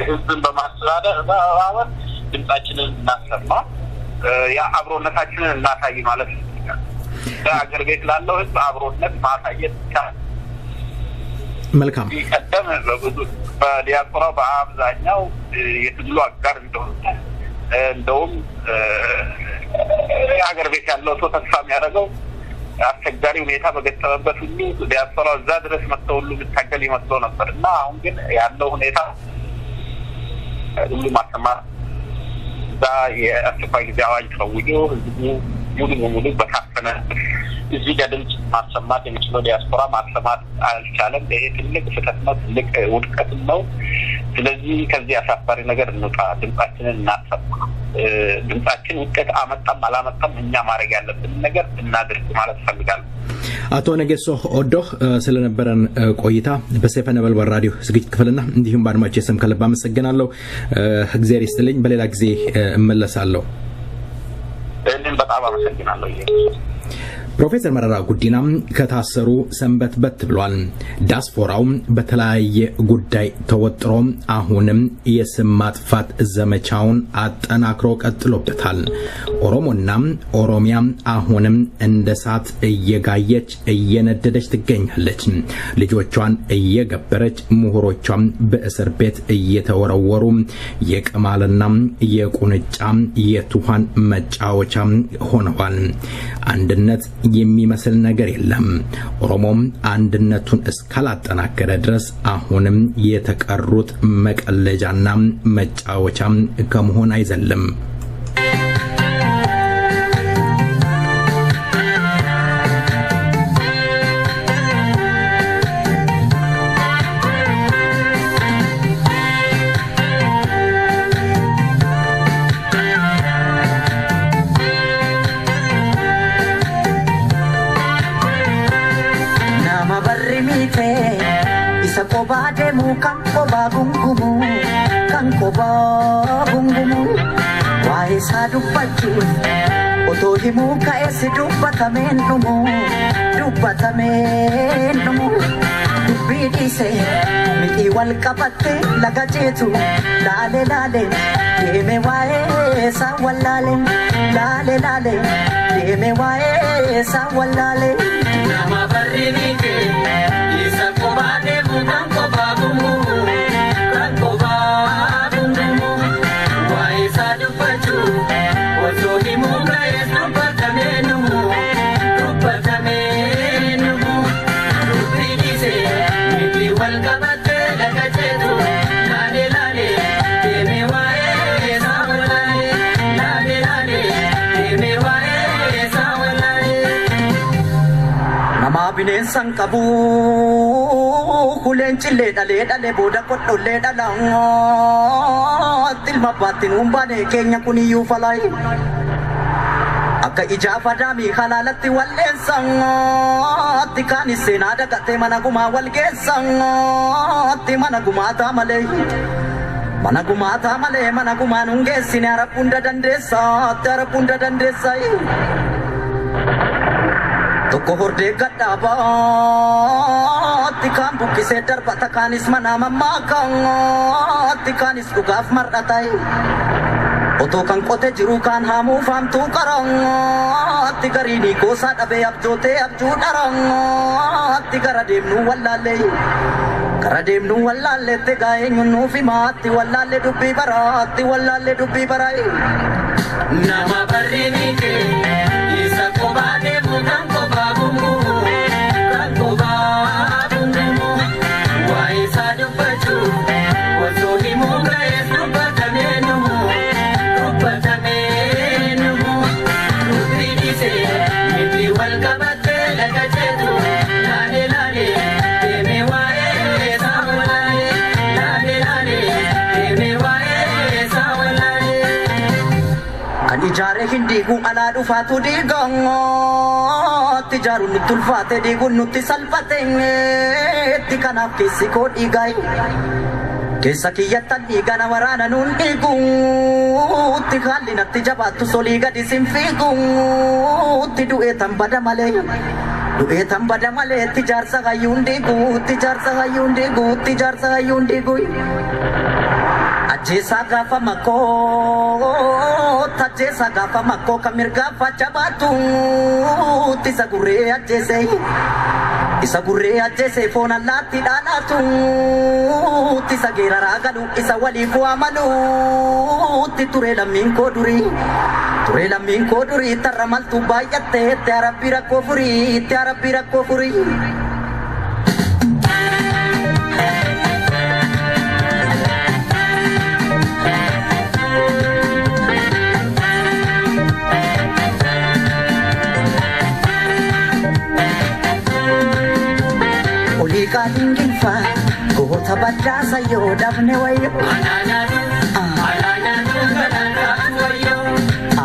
ህዝብን በማስተዳደር በማበር ድምጻችንን እናሰማ፣ ያ አብሮነታችንን እናሳይ ማለት ነው። በአገር ቤት ላለው ህዝብ አብሮነት ማሳየት ይቻላል። መልካም። ቀደም በዲያስፖራ በአብዛኛው የትግሉ አጋር እንደውም የሀገር ቤት ያለው ሰው ተስፋ የሚያደርገው አስቸጋሪ ሁኔታ በገጠመበት ሁሉ ዲያስፖራ እዛ ድረስ መጥተው ሁሉ ብታገል ይመስለው ነበር እና አሁን ግን ያለው ሁኔታ ሁሉ ማሰማት እዛ የአስቸኳይ ጊዜ አዋጅ ተውጆ ህዝቡ ሙሉ በሙሉ በታፈነ እዚህ ጋር ድምፅ ማሰማት የሚችለው ዲያስፖራ ማሰማት አልቻለም። ይሄ ትልቅ ስህተት ነው፣ ትልቅ ውድቀት ነው። ስለዚህ ከዚህ አሳፋሪ ነገር እንውጣ፣ ድምጻችንን እናሰማ። ድምጻችን ውጤት አመጣም አላመጣም እኛ ማድረግ ያለብን ነገር እናድርግ ማለት ፈልጋለሁ። አቶ ነገሶ ኦዶ ስለነበረን ቆይታ በሰይፈ ነበልባል ራዲዮ ዝግጅት ክፍልና እንዲሁም በአድማጮች ስም ከልብ አመሰግናለሁ። እግዚአብሔር ይስጥልኝ። በሌላ ጊዜ እመለሳለሁ። እኔም በጣም አመሰግናለሁ። ፕሮፌሰር መረራ ጉዲና ከታሰሩ ሰንበትበት ብሏል። ዲያስፖራው በተለያየ ጉዳይ ተወጥሮ አሁንም የስም ማጥፋት ዘመቻውን አጠናክሮ ቀጥሎበታል። ኦሮሞና ኦሮሚያ አሁንም እንደ እሳት እየጋየች እየነደደች ትገኛለች። ልጆቿን እየገበረች፣ ምሁሮቿም በእስር ቤት እየተወረወሩ የቅማልና የቁንጫ የቱሃን መጫወቻ ሆነዋል። አንድነት የሚመስል ነገር የለም። ኦሮሞም አንድነቱን እስካላጠናከረ ድረስ አሁንም የተቀሩት መቀለጃና መጫወቻም ከመሆን አይዘልም። Demu kan koba gungumu kan koba gungumu wae sadu pachu oto himu ka esi dubatamen numu dubidi se miti wal kapatte laga jetu lale deme wae sa walale lale deme wae sa walale nama barrini ke isa koba demu kan koba bineensan qabu kuleen cillee dhalee booda kodhollee dhalaa tilma baattiin humbaane keenya kuniyyuu falay akka ijaafa daamii halaalatti walleensan atti kaanis seenaa dagatee mana gumaa walgeessan atti mana gumaataa malee mana gumaan hungeessine harapunda dandeessa Toko horde gadhabaatti kan bukkisee darbata kaanis mana mammaakaatti kaanis dhugaaf mar'atay otoo kan qote jiru kan haamuu faamtuu qarangatti gariinii goosaa dhabee abjootee abjuu dharangatti gara deemnuu wallaalleette gaa'eenyuun nuuf himaatti wallaalle dubbii baraay nama barriini kee isa kophaa deemu kan kophaa gumu kan kophaa gumu waa'ee isaa dubbachuu osoo himuu ga'ees dubbatamee numu dubbii dhiisee miti wal qabattee laga jeetu laale deemee waa'ee isaa walaale deemee waa'ee isaa walaale kan ijaaree hin diigu alaa dhufaatu diigongooti ijaaruun nutti ulfaate diiguun nutti salphateetti kanaaf keessi koo dhiigaay keessa kiyyattan dhiigana waraana nuun dhiiguutti haalli natti jabaattu solii gadi sin fiiguutti du'ee tan bada malee itti jaarsa hayyuun dhiigu Ajjeesaa gaafa makkoo kan mirgaafa jabaatuutti isa gurree ajjeesee foon allaatti dhaalaatuutti isa geeraraa galu isa waliif waamaluutti ture lammiin koo durii tarra maltuu baay'attee itti arabbii rakkoo furii Kaling gilfa, goota baddaasa yoo dhabne wayyo.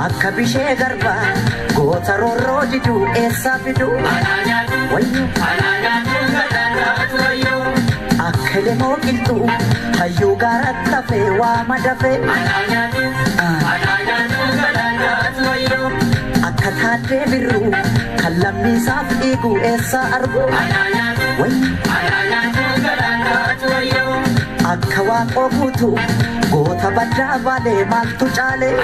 Akka bishee garba, goota roorroo diduu eessaa fiduu. Akka lemoo qilxuu, hayyuu gaaratti hafee waama dafee. Akka taaddee birruu, kan lammiisaaf dhiigu eessaa argu. Akka waaqoo guutuu goota baddaa baalee maaltu caalee.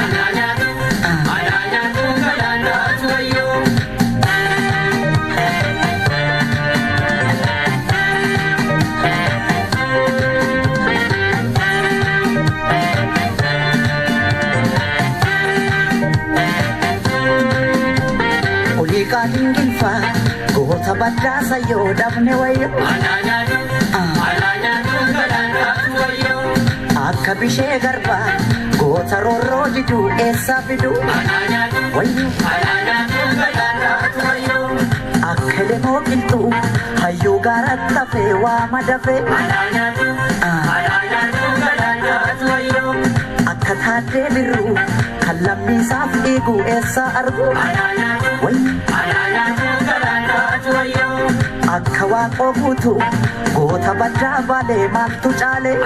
kadingilfa goota baddaasa yoo dhabne wayyo akka bishee garba goota roorroo diduu eessaa fiduu wayyo akka demoo qilxuu hayyuu gaaratti hafee waa madafee akka taaddee birruu kan lammiisaaf dhiiguu eessaa argu akka waaqoo guutuu goota baddaa baalee maaltu caalee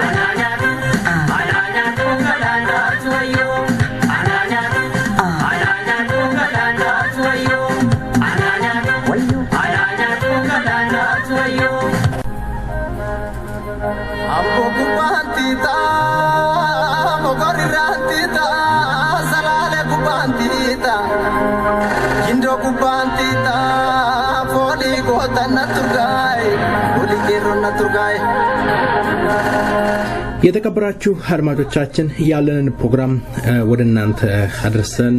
Ambo kubantita, mogorirantita, salale kubantita, kindo kubantita, foli kota naturgai, foli kero naturgai. የተከበራችሁ አድማጮቻችን ያለንን ፕሮግራም ወደ እናንተ አድርሰን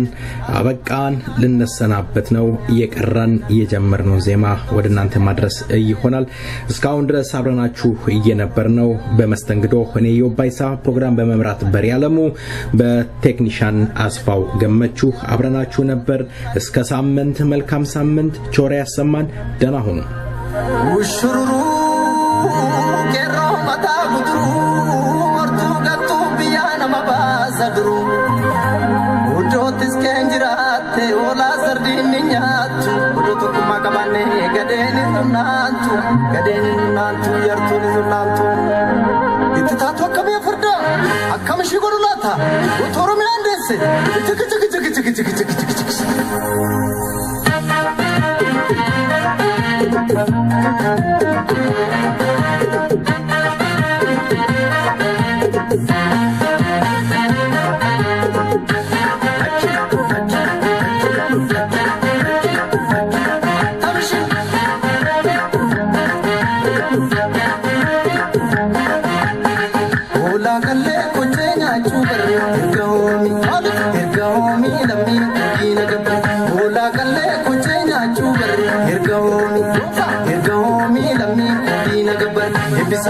አበቃን ልንሰናበት ነው የቀረን የጀመርነው ዜማ ወደ እናንተ ማድረስ ይሆናል እስካሁን ድረስ አብረናችሁ እየነበርነው በመስተንግዶ እኔ ዮባይሳ ፕሮግራም በመምራት በሪያለሙ በቴክኒሻን አስፋው ገመቹ አብረናችሁ ነበር እስከ ሳምንት መልካም ሳምንት ቾር ያሰማን ደህና ሁኑ ውሽሩሩ ቄሮ ማታጉድሩ sadru udotis kenjirate ola sardini nyatu udotu kumakabane gadeni nunantu yartuni nunantu ititatu akabe farda akamishi gorulata utoro minandese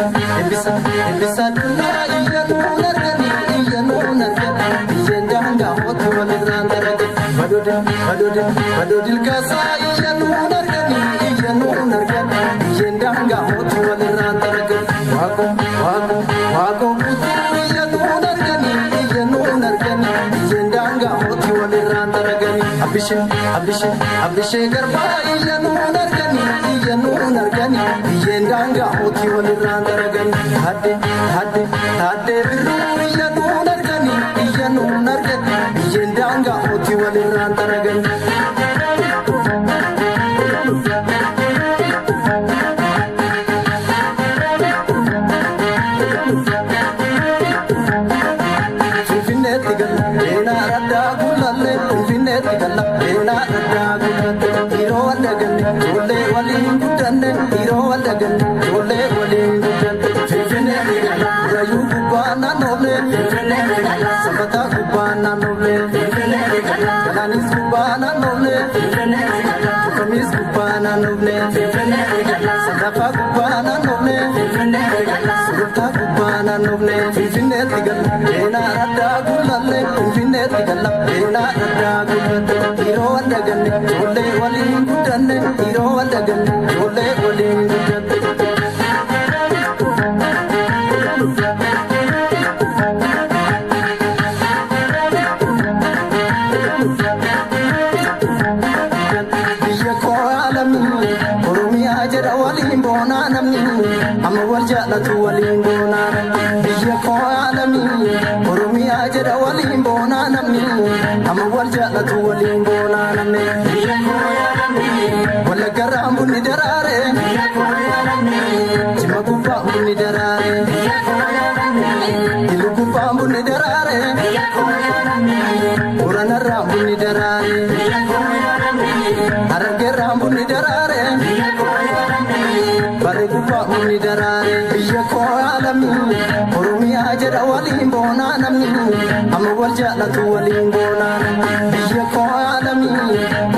Ebisa tunai iya nunargani yendanga hotu walirandaraga badodil kasa iya nunargani yendanga hotu walirandaraga wako putu iya nunargani yendanga hotu walirandaraga abishe garba iya nunargani yendanga hotu walirandaraga hade biru iya nunargani yendanga hotu walirandaraga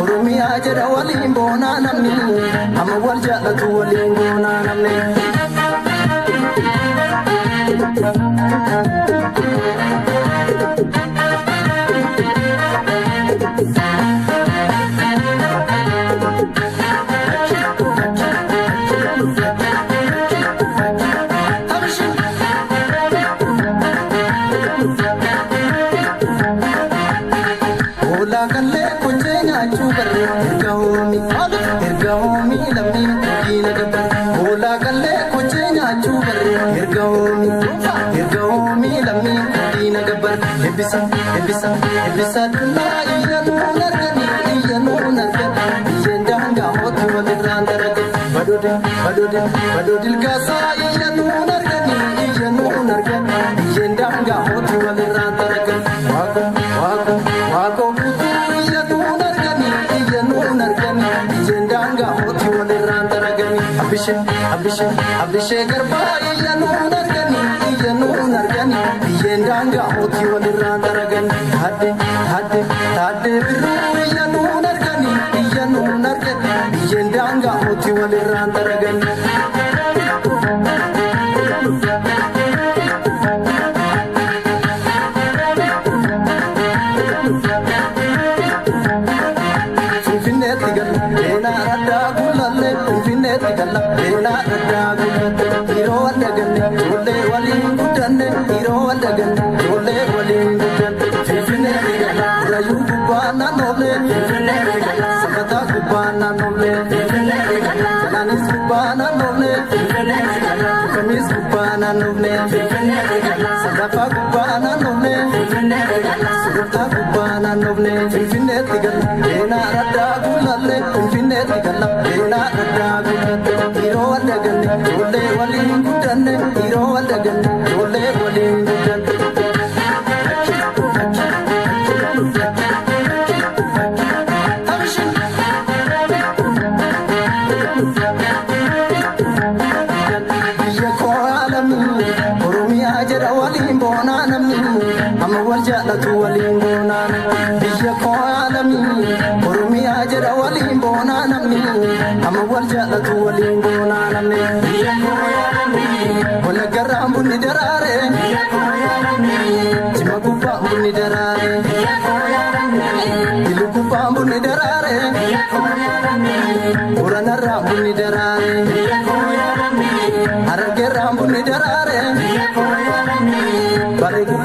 Oromia jada waliin boonaa namni amma wal jaallatu waliin boonaa namni. Ebisa tuna iyanu nargani iyendanga hoti walirran darage badodil gasa iyanu nargani iyendanga hoti walirran darage wako butu iyanu nargani iyendanga hoti walirran darage abishe garba iyanu nargani iyendanga hoti walirran darage Tade biru iyanu nargani iyendanga hoti walirran darage. Bariku